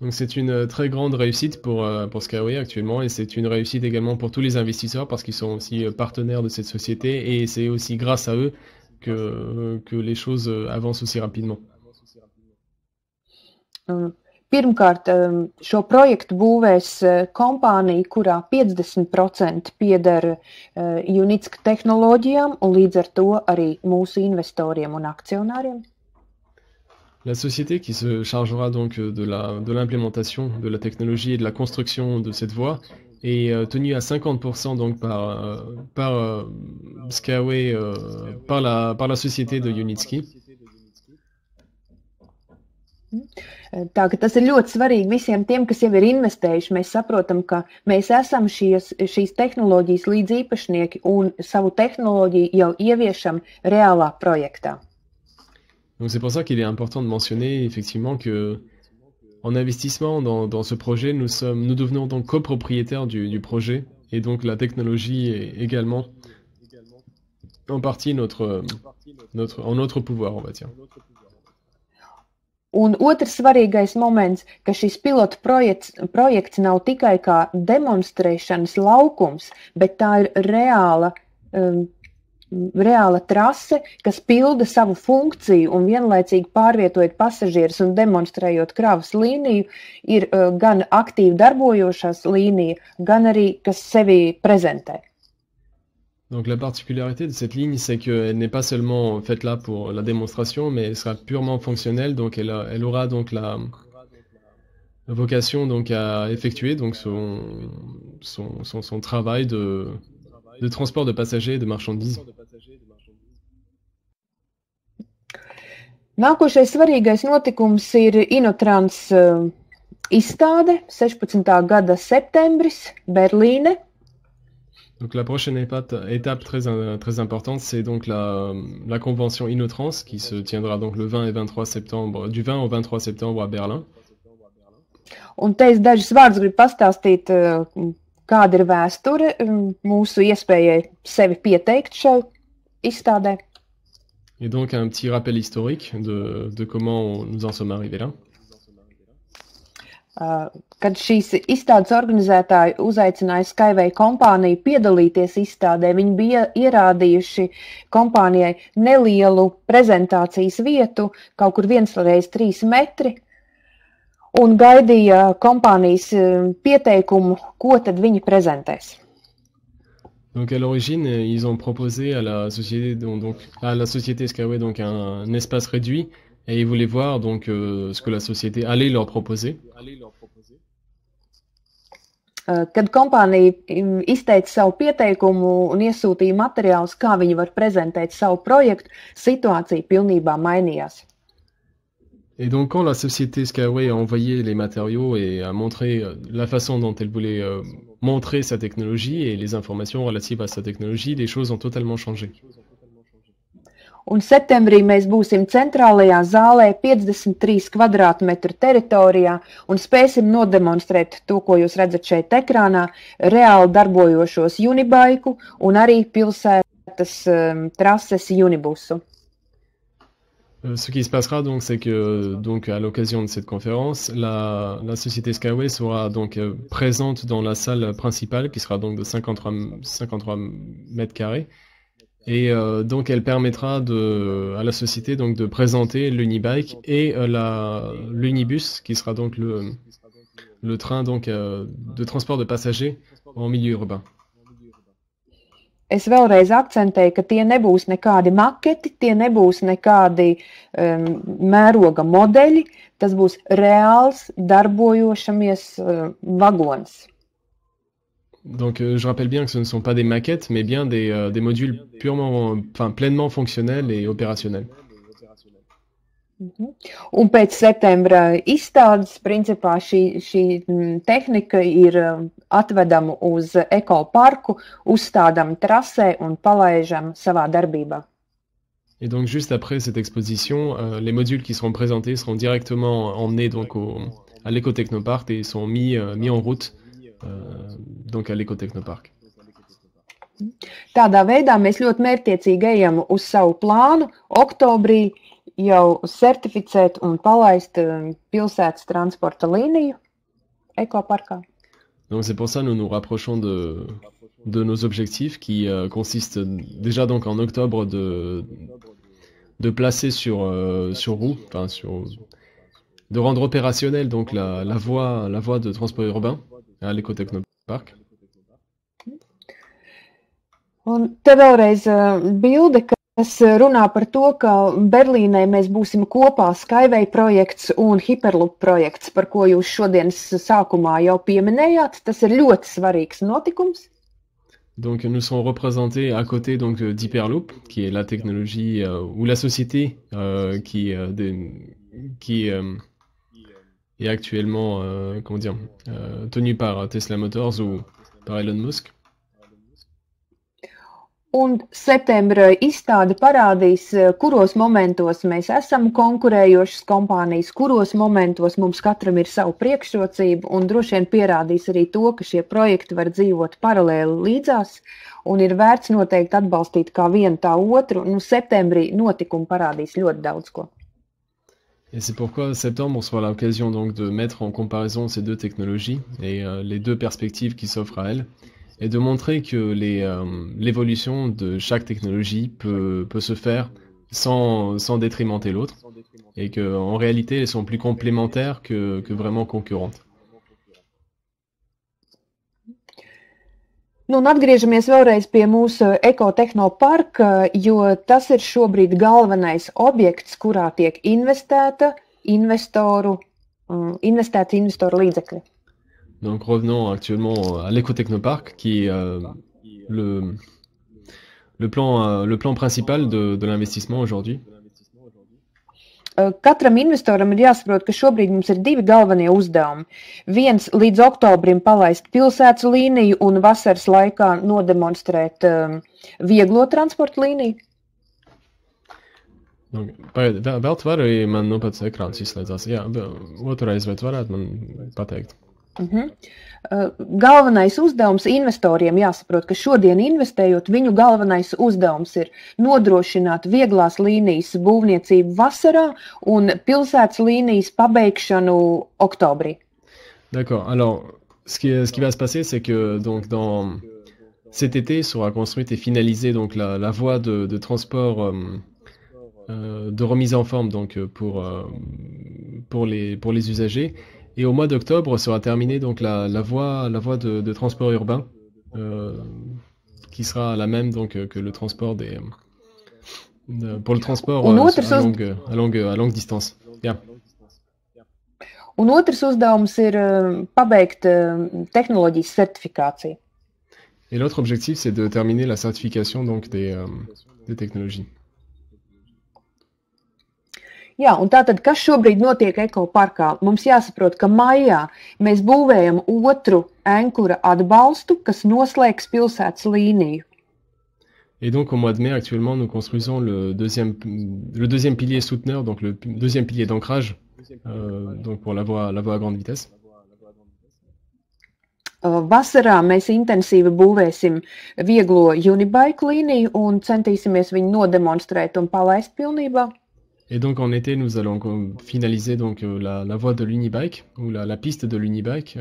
Donc c'est une très grande réussite pour Skyway actuellement et c'est une réussite également pour tous les investisseurs parce qu'ils sont aussi partenaires de cette société et c'est aussi grâce à eux que les choses avancent aussi rapidement. Pirmkārt, šo projektu būvēs kompānija, kurā 50% pieder Unitska tehnoloģijām un līdz ar to arī mūsu investoriem un akcionāriem. La société qui se chargera donc de l'implémentation de la technologie et de la construction de cette voie est tenue à 50% donc par Skyway, par la société de Unitski. Tā, ka tas ir ļoti svarīgi visiem tiem, kas jau ir investējuši. Mēs saprotam, ka mēs esam šīs tehnoloģijas līdzīpašnieki un savu tehnoloģiju jau ieviešam reālā projektā. Donc c'est pour ça qu'il est important de mentionner effectivement que en investissement dans ce projet, nous devenons donc copropriétaires du projet et donc la technologie est également en partie en notre pouvoir, on va dire. Un otrs svarīgais moments, ka šis pilotu projekts nav tikai kā demonstrēšanas laukums, bet tā ir reāla trase, kas pilda savu funkciju un vienlaicīgi pārvietojot pasažierus un demonstrējot kravas līniju, ir gan aktīvi darbojošās līnija, gan arī, kas sevi prezentē. Donc la particularité de cette ligne, c'est qu'elle n'est pas seulement faite là pour la démonstration, mais elle sera purement fonctionnelle, donc elle aura donc la vocation donc à effectuer donc son travail de transport de passagers et de marchandises. Nākošais svarīgais notikums ir Inotrans izstāde 16. gada septembris Berlīne. Donc la prochaine étape très importante, c'est donc la convention Inotrans qui se tiendra donc le 20 et 23 septembre, du 20 au 23 septembre à Berlin. Un te es dažus vārdus gribu pastāstīt, kāda ir vēsture mūsu iespējai sevi pieteikt šai izstādē. Et donc un petit rappel historique de comment nous en sommes arrivés là. Kad šīs izstādes organizētāji uzaicināja Skyway kompāniju piedalīties izstādē, viņi bija ierādījuši kompānijai nelielu prezentācijas vietu, kaut kur 1x3 metri, un gaidīja kompānijas pieteikumu, ko tad viņi prezentēs. Donc à l'origine, ils ont proposé à la société à la société Skyway donc un espace réduit et ils voulaient voir donc ce que la société allait leur proposer. Kad kompānija izteica savu pieteikumu un iesūtīja materiālus, kā viņi var prezentēt savu projektu, situācija pilnībā mainījās. Et donc quand la société Skyway a envoyé les matériaux et a montré la façon dont elle voulait montrer sa technologie et les informations relatives à sa technologie, les choses ont totalement changé. Un septembrī mēs būsim centrālajā zālē 53 kvadrātmetru teritorijā un spēsim nodemonstrēt to, ko jūs redzat šeit ekrānā, reāli darbojošos Unibaiku un arī pilsētas trases Unibusu. Ce qui se passera donc, c'est que donc à l'occasion de cette conférence, la société Skyway sera donc présente dans la salle principale qui sera donc de 53 mètres carrés. Et donc elle permettra à la société donc de présenter l'Unibike et l'Unibus qui sera donc le train donc de transport de passagers en milieu urbain. Es vēlreiz akcentēju, ka tie nebūs nekādi maketi, tie nebūs nekādi mēroga modeļi, tas būs reāls darbojošamies vagons. Donc je rappelle bien que ce ne sont pas des maquettes, mais bien des modules pleinement fonctionnels et opérationnels. Un pēc septembra izstādes, principā šī tehnika ir atvedama uz ekoparku, uzstādama trasē un palaidama savā darbībā. Et donc juste après cette exposition, les modules qui seront présentés seront directement emmenés donc à l'écotechnopark et sont mis en route donc à l'écotechnopark. Tādā veidā mēs ļoti mērķtiecīgi ejam uz savu plānu oktobrī jau certificēt un palaist pilsētas transporta līniju ekoparkā. Donc c'est pour ça que nous nous rapprochons de nos objectifs qui consistent déjà donc en octobre de placer sur roue, de rendre opérationnelle donc la voie de transport urbain à l'écotechnopark. Un te vēlreiz bilde, kas runā par to, ka Berlīnē mēs būsim kopā Skyway projekts un Hyperloop projekts, par ko jūs šodienas sākumā jau pieminējāt. Tas ir ļoti svarīgs notikums. Donc nous serons représentés à côté donc d'Hyperloop, qui est la technologie ou la société qui est actuellement tenue par Tesla Motors ou par Elon Musk. Un septembra izstāde parādīs, kuros momentos mēs esam konkurējošas kompānijas, kuros momentos mums katram ir savu priekšrocību, un droši vien pierādīs arī to, ka šie projekti var dzīvot paralēli līdzās, un ir vērts noteikti atbalstīt kā vienu tā otru. Nu, septembrī notikumi parādīs ļoti daudz ko. Et c'est pourquoi septembre sera l'occasion donc de mettre en comparaison ces deux technologies et les deux perspectives qui s'offrent à elles. Et de montrer que l'évolution de chaque technologie peut se faire sans détrimenter l'autre, et qu'en réalité, elles sont plus complémentaires que vraiment concurrentes. Nu, un atgriežamies vēlreiz pie mūsu ekotehnoparka, jo tas ir šobrīd galvenais objekts, kurā tiek investēti investoru līdzekļi. Donc revenons actuellement à l'écotechnopark qui est le plan principal de l'investissement aujourd'hui. Katram investoram ir jāsaprot, ka šobrīd mums ir divi galvenie uzdevumi. Viens līdz oktobrim palaist pilsētas līniju un vasaras laikā nodemonstrēt vieglo transporta līniju. Donc, vēl tu vari man nu pats ekrāns izslēdzās. Jā, otrreiz vai tu varētu man pateikt? Galvenais uzdevums investoriem jāsaprot, ka šodien investējot, viņu galvenais uzdevums ir nodrošināt vieglās līnijas būvniecību vasarā un pilsētas līnijas pabeigšanu oktobrī. D'accord. Alors, ce qui va se passer, c'est que donc dans cet été sera construite et finalisée donc la voie de transport de remise en forme donc pour les usagers. Et au mois d'octobre sera terminée donc la voie de transport urbain qui sera la même donc que le transport pour le transport à longue distance. Yeah. Un otrs uzdevums ir pabeigt tehnoloģijas certifikāciju. Et l'autre objectif, c'est de terminer la certification donc des technologies. Jā, un tātad, kas šobrīd notiek ekoparkā? Mums jāsaprot, ka maijā mēs būvējam otru Enkura atbalstu, kas noslēgs pilsētas līniju. Et donc au mois de mai, actuellement, nous construisons le deuxième pilier souteneur, donc le deuxième pilier d'ancrage, donc pour la voie à grande vitesse. Vasarā mēs intensīvi būvēsim vieglo Unibike līniju un centīsimies viņu nodemonstrēt un palaist pilnībā. Et donc en été, nous allons finaliser donc la voie de l'Unibike ou la piste de l'Unibike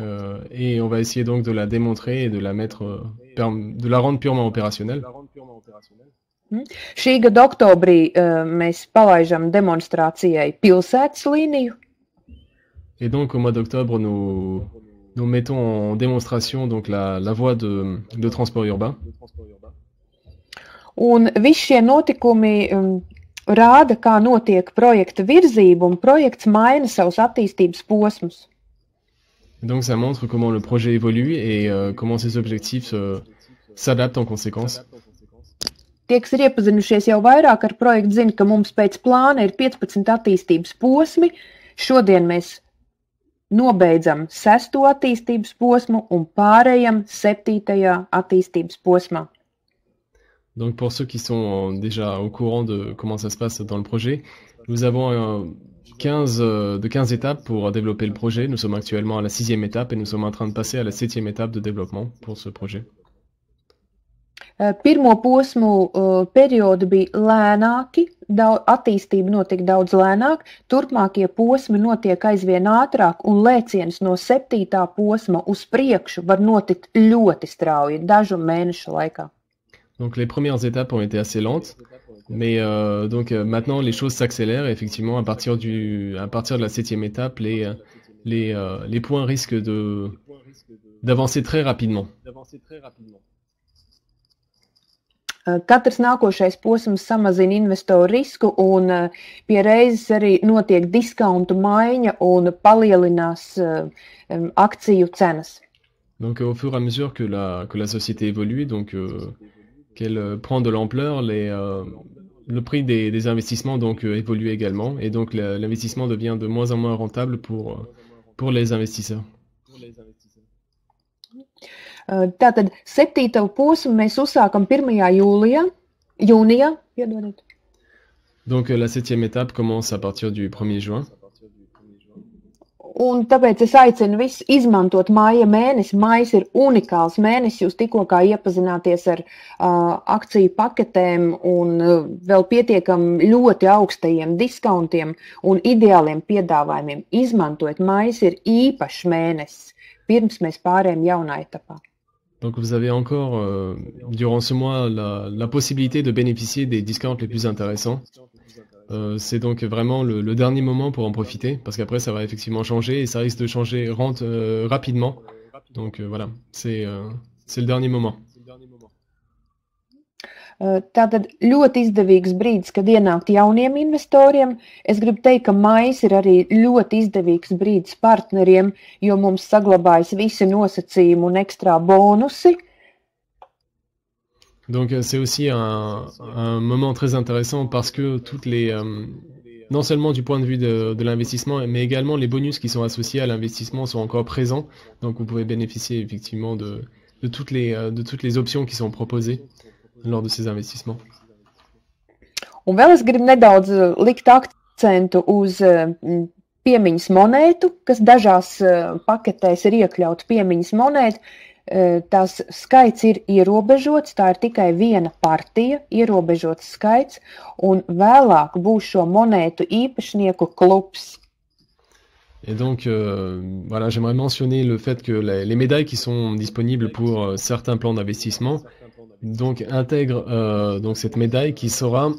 et on va essayer donc de la démontrer et de la rendre purement opérationnelle. Šī gada oktobrī mēs palaižam demonstrācijai pilsētas līniju. Et donc au mois d'octobre, nous mettons en démonstration donc la voie de transport urbain. Un visi šie notikumi rāda, kā notiek projekta virzība, un projekts maina savus attīstības posmus. Donc ça montre comment le projet évolue et comment ses objectifs s'adaptent en conséquence. Tie, kas ir iepazinušies jau vairāk ar projektu, zina, ka mums pēc plāna ir 15 attīstības posmi. Šodien mēs nobeidzam 6. attīstības posmu un pārējam 7. attīstības posmā. Donc pour ceux qui sont déjà au courant de comment ça se passe dans le projet, nous avons 15 étapes pour développer le projet. Nous sommes actuellement à la 6e étape et nous sommes en train de passer à la 7e étape de développement pour ce projet. Pirmo posmu periodi bija lēnāki, attīstība notiek daudz lēnāk, turpmākie posmi notiek aizvien ātrāk un lēciens no 7. posma uz priekšu var notikt ļoti strauji, dažu mēnešu laikā. Donc les premières étapes ont été assez lentes, mais maintenant les choses s'accélèrent et effectivement à partir de la 7e étape, les points risquent d'avancer très rapidement. Katrs nākošais posms samazina investoru risku un pie reizes arī notiek diskontu maiņa un palielinās akciju cenas. Donc au fur et à mesure que la société évolue, donc qu'elle prend de l'ampleur, le prix des investissements donc évolue également et donc l'investissement devient de moins en moins rentable pour les investisseurs. Tātad 7. posmu mēs uzsākam 1. jūnijā. Donc la 7e étape commence à partir du 1er juin. Un tāpēc es aicinu visus izmantot maija mēnesi. Maijs ir unikāls mēnesis, jūs tikko kā iepazināties ar akciju paketēm un vēl pietiekam ļoti augstajiem diskontiem un ideāliem piedāvājumiem. Izmantojot, maijs ir īpašs mēnesis, pirms mēs pārējām jaunā etapā. Donc vous avez encore, durant ce mois, la possibilité de bénéficier des discounts les plus intéressants. C'est donc vraiment le dernier moment pour en profiter, parce qu'après ça va effectivement changer et ça risque de changer rapidement. Donc voilà, c'est le dernier moment. Tātad ļoti izdevīgs brīdis, kad ienākt jauniem investoriem. Es gribu teikt, ka maijs ir arī ļoti izdevīgs brīdis partneriem, jo mums saglabājas visi nosacījumi un ekstrā bonusi. Donc c'est aussi un moment très intéressant parce que non seulement du point de vue de l'investissement, mais également les bonus qui sont associés à l'investissement sont encore présents. Donc vous pouvez bénéficier effectivement de toutes les options qui sont proposées lors de ces investissements. Un vēl es gribu nedaudz likt akcentu uz piemiņas monētu, kas dažās paketēs ir iekļauta piemiņas monēta. Tās skaits ir ierobežots, tā ir tikai viena partija, ierobežots skaits, un vēlāk būs šo monētu īpašnieku klubs. Et donc, voilà, j'aimerais mentionner le fait que les médailles qui sont disponibles pour certains plans d'investissement donc intègrent donc cette médaille qui sera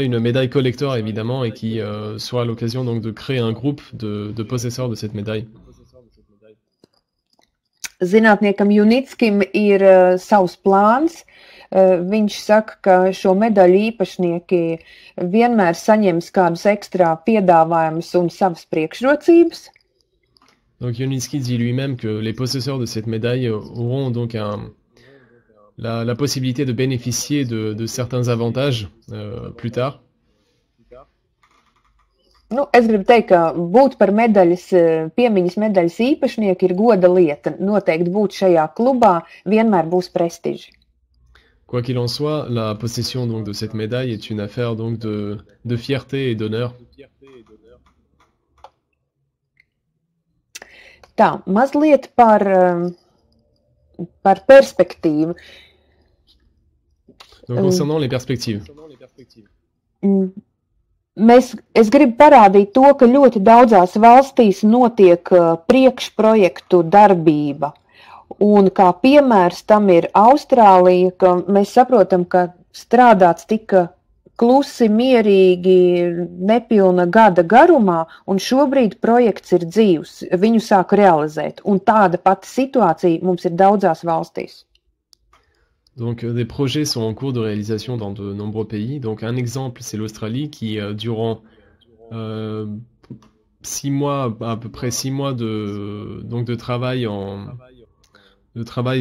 une médaille collector évidemment et qui sera l'occasion donc de créer un groupe de possesseurs de cette médaille. Zinātniekam Junickim ir savs plāns. Viņš saka, ka šo medaļu īpašnieki vienmēr saņems kādus ekstra piedāvājumus un savas priekšrocības. Donc Junitsky dit lui-même que les possesseurs de cette médaille auront donc la possibilité de bénéficier de certains avantages plus tard. Es gribu teikt, ka būt par piemiņas medaļas īpašnieku ir goda lieta. Noteikti būt šajā klubā vienmēr būs prestiži. Quoi qu'il en soit, la possession donc de cette médaille est une affaire donc de fierté et d'honneur. Tā, mazliet par perspektīvu. Donc concernant les perspectives. Es gribu parādīt to, ka ļoti daudzās valstīs notiek priekšprojektu darbība. Un kā piemērs tam ir Austrālija, ka mēs saprotam, ka strādāts tika klusi, mierīgi, nepilna gada garumā, un šobrīd projekts ir dzīvs, viņu sāk realizēt. Un tāda pati situācija mums ir daudzās valstīs. Donc des projets sont en cours de réalisation dans de nombreux pays. Donc un exemple, c'est l'Australie qui, durant 6 mois, à peu près 6 mois de travail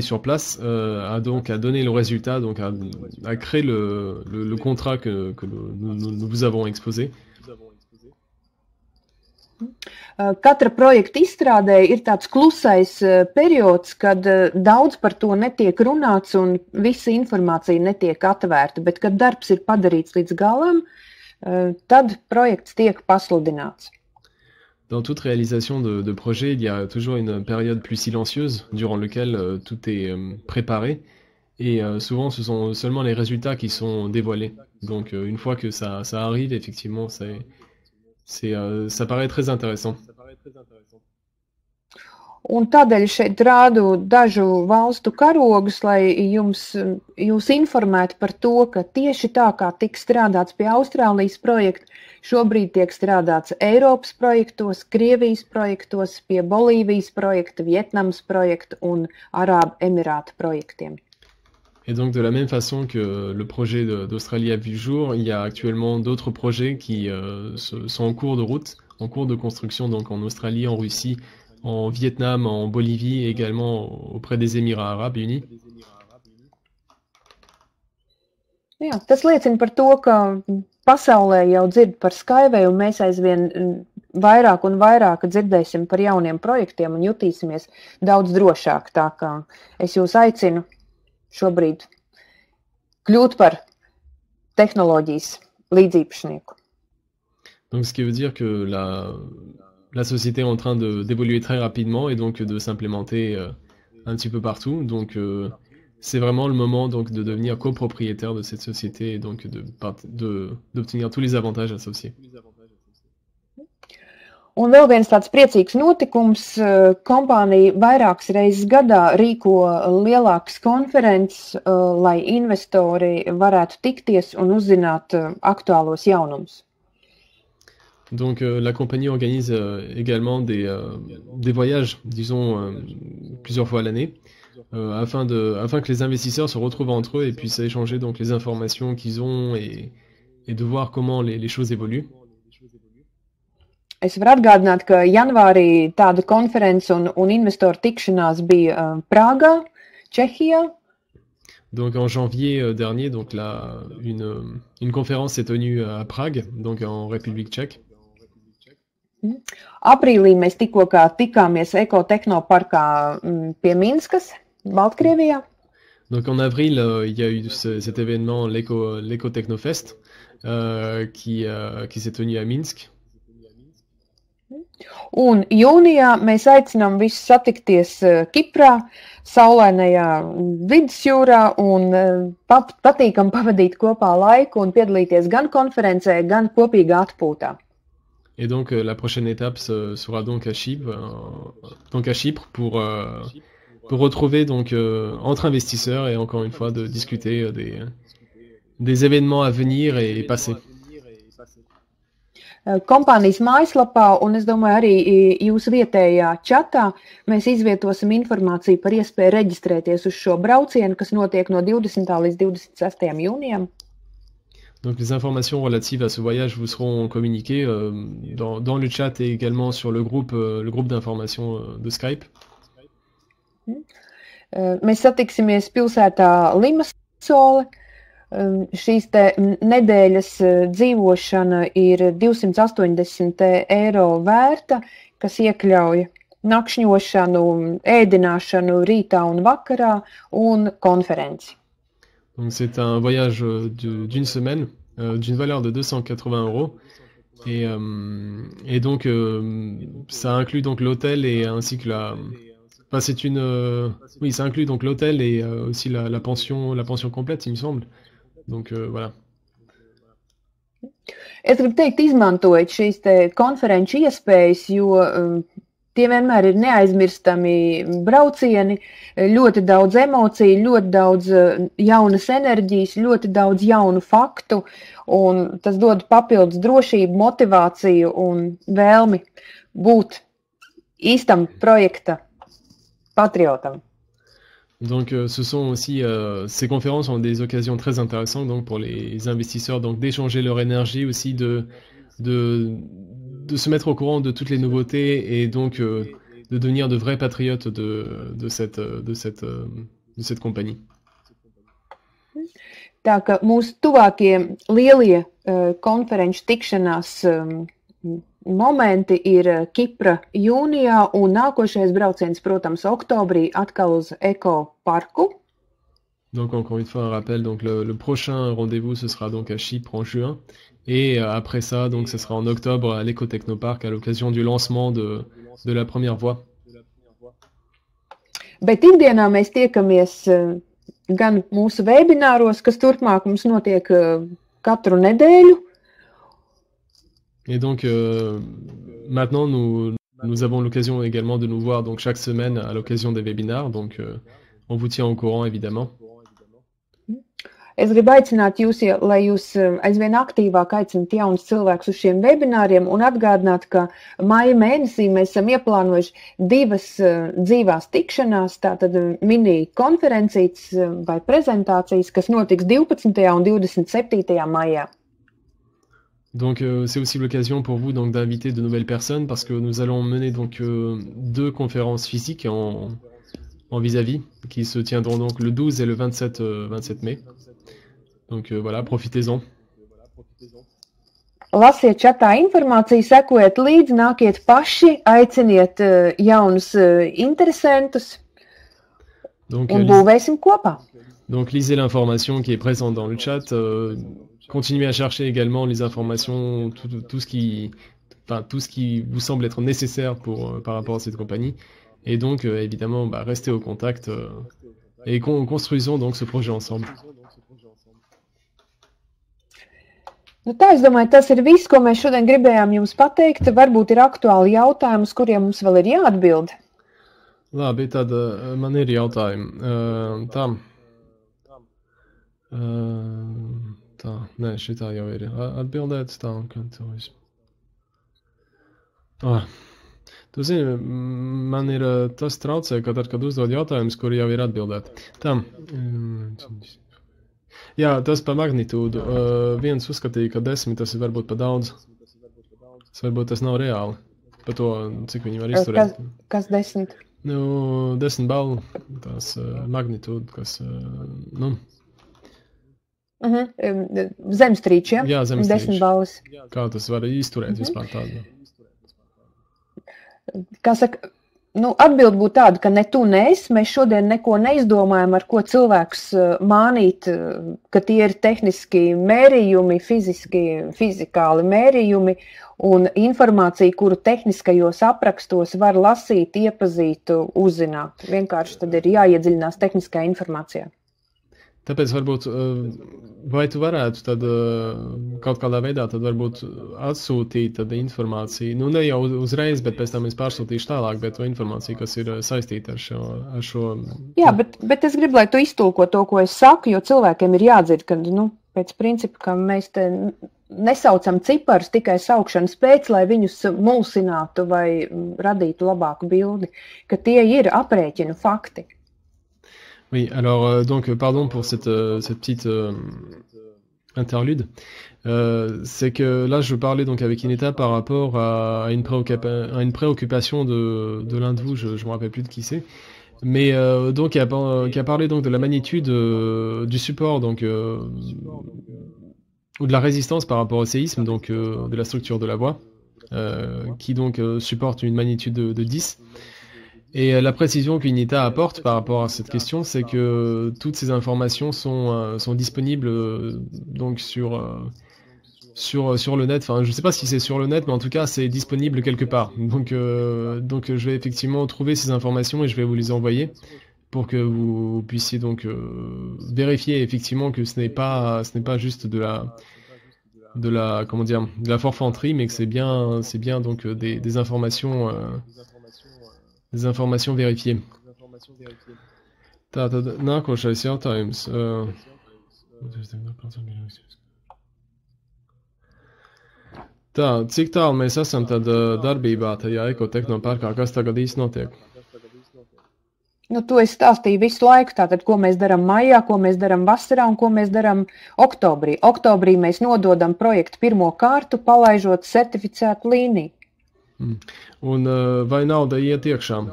sur place, a donné le résultat, donc a créé le contrat que nous vous avons exposé. Katra projekta izstrādē ir tāds klusais periods, kad daudz par to netiek runāts un visa informācija netiek atvērta, bet kad darbs ir padarīts līdz galam, tad projekts tiek pasludināts. Dans toute réalisation de projet, il y a toujours une période plus silencieuse durant laquelle tout est préparé et souvent ce sont seulement les résultats qui sont dévoilés. Donc une fois que ça arrive, effectivement, ça paraît très intéressant. Un tādēļ šeit rādu dažu valstu karogus, lai jūs informētu par to, ka tieši tā kā tika strādāts pie Austrālijas projekta, šobrīd tiek strādāts Eiropas projektos, Krievijas projektos, pie Bolīvijas projekta, Vietnamas projekta un Arābu Emirātu projektiem. Et donc de la même façon que le projet d'Australie a vu le jour, il y a actuellement d'autres projets qui sont en cours de route, en cours de construction, donc en Australie, en Russie, en Vietnam, en Bolivie et également auprès des Émirats Arabes Unis. Jā, tas liecina par to, ka pasaulē jau dzird par Skyway, un mēs aizvien vairāk un vairāk dzirdēsim par jauniem projektiem un jutīsimies daudz drošāk. Tā kā es jūs aicinu šobrīd kļūt par tehnoloģijas līdziepašnieku. Donc ce qui veut dire que la société est en train d'évoluer très rapidement et donc de s'implémenter un petit peu partout. Donc c'est vraiment le moment donc de devenir copropriétaire de cette société et donc d'obtenir tous les avantages associés. Un vēl viens tāds priecīgs notikums, kompānija vairākas reizes gadā rīko lielākas konferences, lai investori varētu tikties un uzzināt aktuālos jaunumus. Donc la compagnie organise également des voyages, disons, plusieurs fois à l'année, afin que les investisseurs se retrouvent entre eux et puissent échanger donc les informations qu'ils ont et de voir comment les choses évoluent. Es varu atgādināt, ka janvārī tāda konference un investoru tikšanās bija Prāgā, Čehijā. Donc en janvier dernier, donc une conférence s'est tenue à Prague, donc en République tchèque. Aprīlī mēs tikāmies Ekotehnoparkā pie Minskas, Baltkrievijā. Donc en avril, il y a eu cet événement, l'Ecotechnofest, qui s'est tenu à Minsk. Un jūnijā mēs aicinām visus satikties Kiprā, saulainajā vidusjūrā un patīkam pavadīt kopā laiku un piedalīties gan konferencē, gan kopīgā atpūtā. Et donc la prochaine étape sera donc à Chypre, pour retrouver donc entre investisseurs et encore une fois de discuter des événements à venir et passés. kompānijas mājaslapā, un es domāju arī jūsu vietējā čatā, mēs izvietosim informāciju par iespēju reģistrēties uz šo braucienu, kas notiek no 20. līdz 26. jūnijam. Donc les informations relatives à ce voyage vous seront communiquées dans le chat et également sur le groupe d'information de Skype. Mēs satiksimies pilsētā Limassole. Šīs te nedēļas dzīvošana ir 280 eiro vērta, kas iekļauj nakšņošanu, ēdināšanu rītā un vakarā un konferenci. Donc c'est un voyage d'une semaine, d'une valeur de 280 euros. Et donc ça inclut donc l'hôtel et ainsi que Enfin, ça inclut donc l'hôtel et aussi la pension complète, il me semble. Donc voilà. Es gribu teikt, izmantojiet šīs te konferenču iespējas, jo tie vienmēr ir neaizmirstami braucieni, ļoti daudz emociju, ļoti daudz jaunas enerģijas, ļoti daudz jaunu faktu, un tas dod papildus drošību, motivāciju un vēlmi būt īstam projekta patriotam. Donc ce sont aussi ces conférences ont des occasions très intéressantes donc pour les investisseurs donc d'échanger leur énergie aussi de se mettre au courant de toutes les nouveautés et donc de devenir de vrais patriotes de cette compagnie. Tā ka mūsu tuvākie lielie konferenču tikšanās momenti ir Kipra jūnijā un nākošais brauciens, protams, oktobrī atkal uz Eko parku. Donc encore une fois un rappel, donc le prochain rendez-vous ce sera donc à Chypre en juin et après ça donc ce sera en octobre à l'Eco-Technopark à l'occasion du lancement de la première voie. Bet ikdienā mēs tiekamies gan mūsu webināros, kas turpmāk mums notiek katru nedēļu. Et donc maintenant nous avons l'occasion également de nous voir donc chaque semaine à l'occasion des webinars, donc on vous tient au courant évidemment. Es gribu aicināt jūs, lai jūs aizvien aktīvāk aicināt jaunus cilvēkus uz šiem webināriem un atgādināt, ka maija mēnesī mēs esam ieplānojuši 2 dzīvās tikšanās, tātad mini konferencītes vai prezentācijas, kas notiks 12. un 27. maijā. Donc c'est aussi l'occasion pour vous donc d'inviter de nouvelles personnes parce que nous allons mener donc 2 conférences physiques en vis-à-vis qui se tiendront donc le 12 et le 27 mai. Donc voilà, profitez-en. Lasiet čatā informāciju, sekojiet līdzi, nākiet paši, aiciniet jaunus interesantus donc, un būvēsim kopā. Donc lisez l'information qui est présente dans le chat. Continuez à chercher également les informations, tout ce qui vous semble être nécessaire par rapport à cette compagnie. Et donc, évidemment, restez au contact et construisons donc ce projet ensemble. Nu tā, es domāju, tas ir viss, ko mēs šodien gribējām jums pateikt. Varbūt ir aktuāli jautājumi, uz kuriem mums vēl ir jāatbild. Labi, tad man ir jautājumi. Tā, nē, šitā jau ir atbildēts, tā, un kad to visu. Tu zini, man ir tas traucē, ka tad, kad uzdod jautājumus, kuri jau ir atbildēti. Tā, jā, tas par magnitūdu. Viens uzskatīja, ka 10 tas ir varbūt par daudz. Varbūt tas nav reāli. Par to, cik viņi var izturēt. Kas 10? Nu, 10 balvu, tās magnitūda, kas, Zemstrīčs, ja? Jā, zemstrīčs. 10 balvas. Kā tas var izturēt vispār tādu? Kā saka, atbild būtu tāda, ka ne tu, ne es, mēs šodien neko neizdomājam, ar ko cilvēks mānīt, ka tie ir tehniski mērījumi, fizikāli mērījumi un informācija, kuru tehniskajos aprakstos var lasīt, iepazīt, uzzināt. Vienkārši tad ir jāiedziļinās tehniskajā informācijā. Tāpēc varbūt, vai tu varētu tad kaut kādā veidā tad varbūt atsūtīt tad informāciju, ne jau uzreiz, bet pēc tam es pārsūtīšu tālāk, bet to informāciju, kas ir saistīta ar šo... Jā, bet es gribu, lai tu iztulko to, ko es saku, jo cilvēkiem ir jādzird, ka, pēc principa, ka mēs te nesaucam ciparus tikai saukšanas pēc, lai viņus mulsinātu vai radītu labāku bildi, ka tie ir aprēķinu fakti. Oui, alors donc pardon pour cette petite interlude. C'est que là je parlais donc avec Ineta par rapport à une préoccupation de l'un de vous, je me rappelle plus de qui c'est. Mais donc qui a parlé donc de la magnitude du support donc ou de la résistance par rapport au séisme, donc de la structure de la voie, qui donc supporte une magnitude de 10. Et la précision qu'Ineta apporte par rapport à cette question, c'est que toutes ces informations sont disponibles donc sur le net. Enfin, je sais pas si c'est sur le net, mais en tout cas, c'est disponible quelque part. Donc je vais effectivement trouver ces informations et je vais vous les envoyer pour que vous puissiez donc vérifier effectivement que ce n'est pas juste de la forfanterie, mais que c'est bien donc des informations vérifiées. Tātad nākošais jautājums. Tā, cik tālu mēs esam tad darbībā tajā ekotehnoparkā? Kas tagad īsti notiek? Nu, to es stāstīju visu laiku, tātad, ko mēs darām maijā, ko mēs darām vasarā un ko mēs darām oktobrī. Oktobrī mēs nododam projektu pirmo kārtu, palaižot certificētu līniju. Un vai nauda iet iekšā?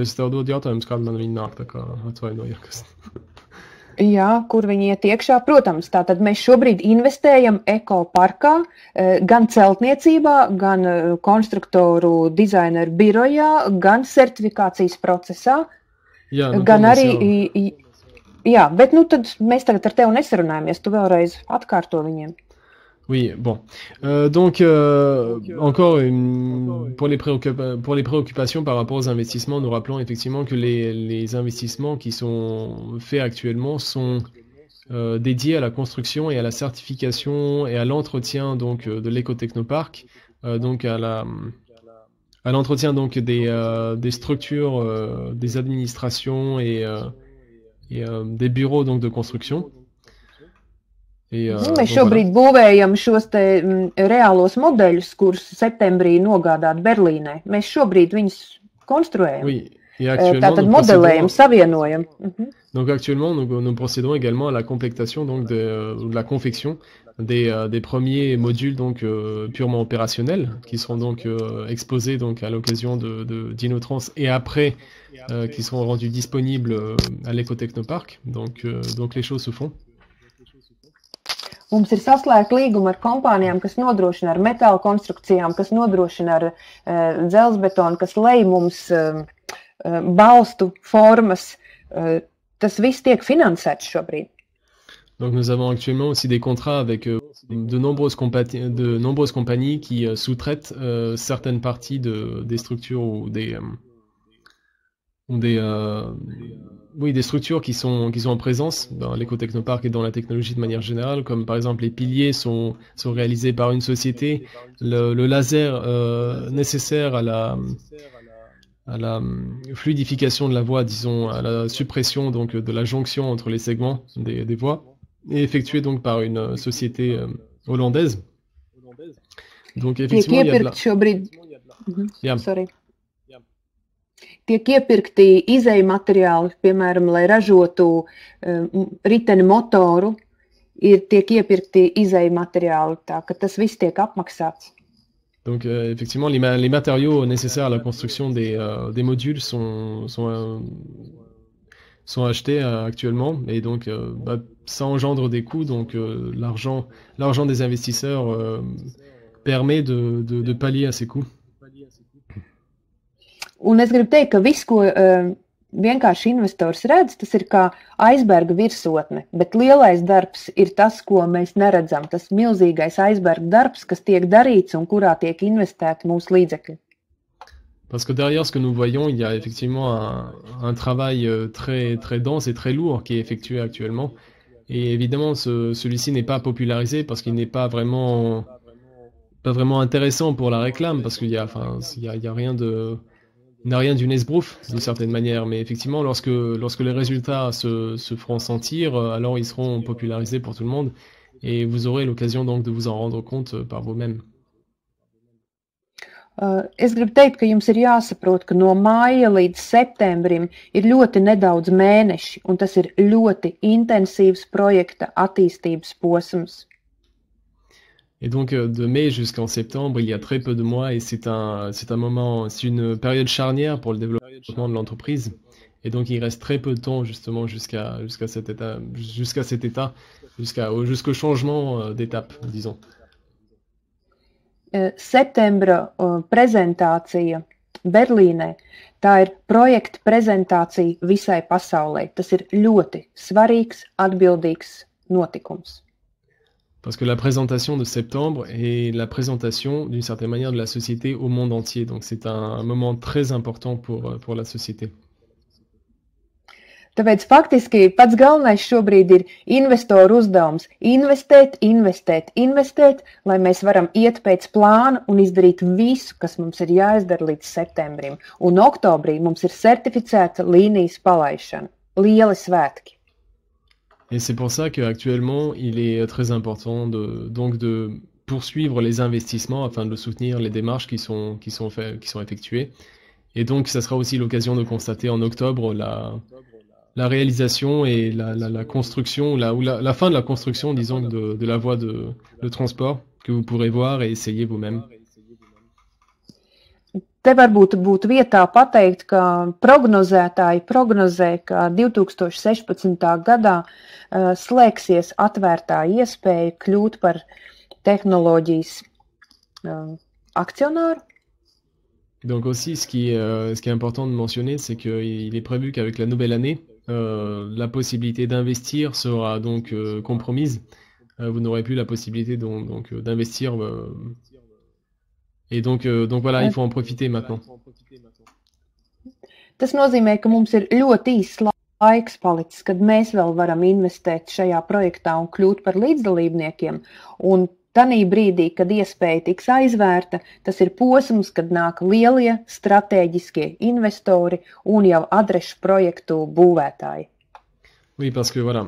Es tev dodu jautājumus, kāda man viņa nāk, tā kā atvainojies. Jā, kur viņi iet iekšā? Protams, tātad mēs šobrīd investējam ekoparkā, gan celtniecībā, gan konstruktoru dizaineru birojā, gan certifikācijas procesā, Jā, nu, gan arī, jā, bet nu tad mēs tagad ar tevi nesarunājamies, tu vēlreiz atkārto viņiem. Oui, bon. Donc, encore pour les préoccupations par rapport aux investissements, nous rappelons effectivement que les investissements qui sont faits actuellement sont dédiés à la construction et à la certification et à l'entretien donc de l'écotechnoparc, donc à l'entretien donc des structures, des administrations et des bureaux donc de construction. Mēs šobrīd būvējam šos te reālos modeļus, kurus septembrī nogādāt Berlīnē. Mēs šobrīd viņus konstruējam. Oui. Tātad modelējam, savienojam. Donc actuellement, nous procédons également à la complétation donc de la confection des premiers modules donc purement opérationnels qui seront donc exposés donc à l'occasion de Dinotrans et après qui seront rendus disponibles à l'Ecotechnopark. Donc les choses se font. Mums ir saslēgta līguma ar kompānijām, kas nodrošina ar metāla konstrukcijām, kas nodrošina ar dzelzbetonu, kas lej mums balstu formas. Tas viss tiek finansēts šobrīd. Donc nous avons actuellement aussi des contrats avec de nombreuses compagnies qui sous-traitent certaines parties des structures ou des structures qui sont en présence dans l'écotechnopark et dans la technologie de manière générale, comme par exemple les piliers sont réalisés par une société, le laser nécessaire à la fluidification de la voie, disons, à la suppression donc de la jonction entre les segments des voies, est effectué donc par une société hollandaise. Donc effectivement, il y a de la... Sorry. Tiek iepirkti izēju materiāli, piemēram, lai ražotu riteni motoru, tiek iepirkti izēju materiāli, tā ka tas viss tiek apmaksāts. Donc effectivement, les matériaux nécessaires à la construction des modules sont achetés actuellement et donc ça engendre des coûts, donc l'argent des investisseurs permet de pallier à ces coûts. Un es gribu teikt, ka viss, ko vienkārši investors redz, tas ir kā aizberga virsotne, bet lielais darbs ir tas, ko mēs neredzam, tas milzīgais aizberga darbs, kas tiek darīts un kurā tiek investēti mūsu līdzekļi. Parce que derrière ce que nous voyons, il y a effectivement un travail très, très dense et très lourd qui est effectué actuellement. Et évidemment, celui-ci n'est pas popularisé parce qu'il n'est pas vraiment intéressant pour la réclame, parce qu'il y a rien d'une esbrouffe d'une certaine manière, mais effectivement lorsque les résultats se feront sentir, alors ils seront popularisés pour tout le monde et vous aurez l'occasion donc de vous en rendre compte par vous-même. Es gribu teikt, ka jums ir jāsaprot, ka no māja līdz septembrim ir ļoti nedaudz mēneši, un tas ir ļoti intensīvs projekta attīstības posms. Et donc de mai jusqu'en septembre, il y a très peu de mois et c'est une période charnière pour le développement de l'entreprise. Et donc il reste très peu de temps justement jusqu'au changement d'étape, disons. Septembra prezentācija Berlīnē, tā ir projekta prezentācija visai pasaulē. Tas ir ļoti svarīgs, atbildīgs notikums. Parce que la présentation de septembre est la présentation d'une certaine manière de la société au monde entier. Donc c'est un moment très important pour la société. Tāpēc faktiski pats galvenais šobrīd ir investoru uzdevums investēt, investēt, investēt, lai mēs varam iet pēc plāna un izdarīt visu, kas mums ir jāizdara līdz septembrim. Un oktobrī mums ir certificēta līnijas palaišana. Lieli svētki! Et c'est pour ça qu'actuellement, il est très important de poursuivre les investissements afin de soutenir les démarches qui sont effectuées. Et donc, ça sera aussi l'occasion de constater en octobre la réalisation et la construction, la fin de la construction, disons, de la voie de transport que vous pourrez voir et essayer vous-même. Te varbūt būtu vietā pateikt, ka prognozētāji prognozē, ka 2016. gadā slēgsies atvērtā iespēja kļūt par tehnoloģijas akcionāru. Donc aussi, ce qui est important de mentionner, c'est qu'il est prévu qu'avec la nouvelle année, la possibilité d'investir sera donc compromise. Vous n'aurez plus la possibilité donc d'investir. Et donc voilà, il faut en profiter maintenant. Tas nozīmē, ka mums ir ļoti īsts laiks palicis, kad mēs vēl varam investēt šajā projektā un kļūt par līdzdalībniekiem. Un tanī brīdī, kad iespēja tiks aizvērta, tas ir posms, kad nāk lielie stratēģiskie investori un jau adrešu projektu būvētāji. Oui, parce que voilà,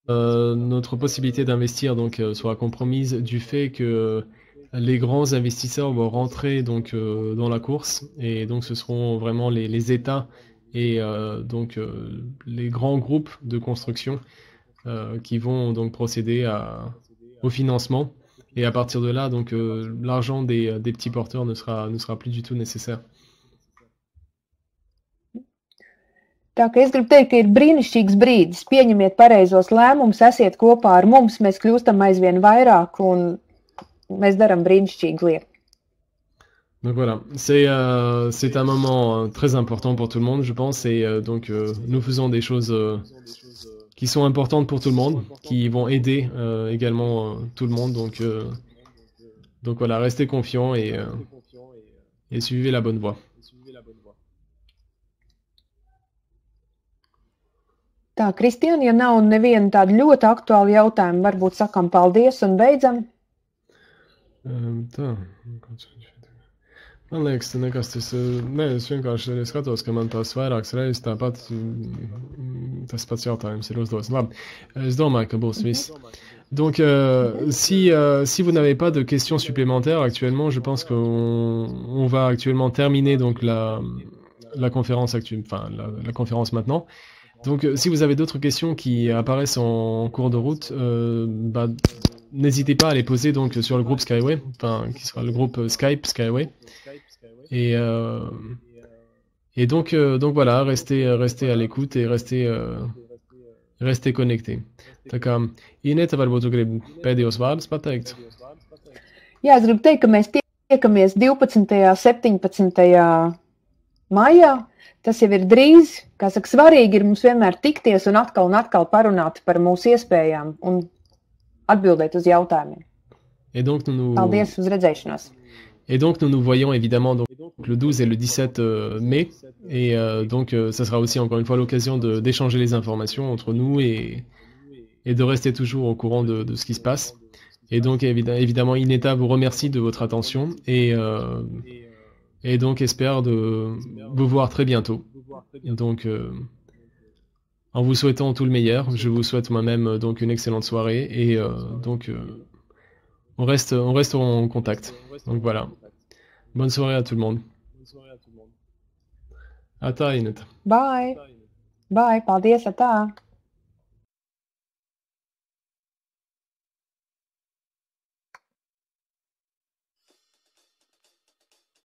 notre possibilité d'investir donc sera compromise du fait que les grands investisseurs vont rentrer donc dans la course et donc ce seront vraiment les États et donc les grands groupes de construction qui vont donc procéder au financement et à partir de là donc l'argent des petits porteurs ne sera plus du tout nécessaire. Tā ka es gribu teikt, ka ir brīnišķīgs brīdis. Pieņemiet pareizos lēmumus, esiet kopā ar mums, mēs kļūstam aizvien vairāk un mēs darām brīnišķīgu lietu. Donc voilà, c'est un moment très important pour tout le monde, je pense, et donc nous faisons des choses qui sont importantes pour tout le monde, qui vont aider également tout le monde. Donc voilà, restez confiants et suivez la bonne voie. Tā, Kristiāna, ja nav neviena tāda ļoti aktuāla jautājuma, varbūt sakam paldies un beidzam. Tā, man liekas, nekas tas, es vienkārši skatos, ka man tās vairākas reizes tāpat tas pats jautājums ir uzdots. Labi, es domāju, ka būs viss. Donc, si vous n'avez pas de questions supplémentaires actuellement, je pense qu'on va actuellement terminer donc la conférence la conférence maintenant. Donc, si vous avez d'autres questions qui apparaissent en cours de route, n'hésitez pas à les poser donc sur le groupe Skyway, qui sera le groupe Skype Skyway. Et donc voilà, restez à l'écoute et restez connectés. Tā kā Ineta, varbūt tu gribi pēdējos vārdus pateikt? Jā, es gribu teikt, ka mēs tiekamies 12. 17. maijā. Tas jau ir drīz, kā saka, svarīgi ir mums vienmēr tikties un atkal parunāt par mūsu iespējām un atbildēt uz jautājumiem. Paldies, uz redzēšanos. Et donc nous nous voyons évidemment donc, le 12 et le 17 mai et donc ça sera aussi encore une fois l'occasion d'échanger les informations entre nous et de rester toujours au courant de ce qui se passe. Et donc évidemment Ineta vous remercie de votre attention et donc espère de vous voir très bientôt. Donc en vous souhaitant tout le meilleur. Je vous souhaite moi-même donc une excellente soirée et donc on reste en contact. Donc voilà. Bonne soirée à tout le monde. Atā, Ineta. Bye! Bye! Paldies, atā!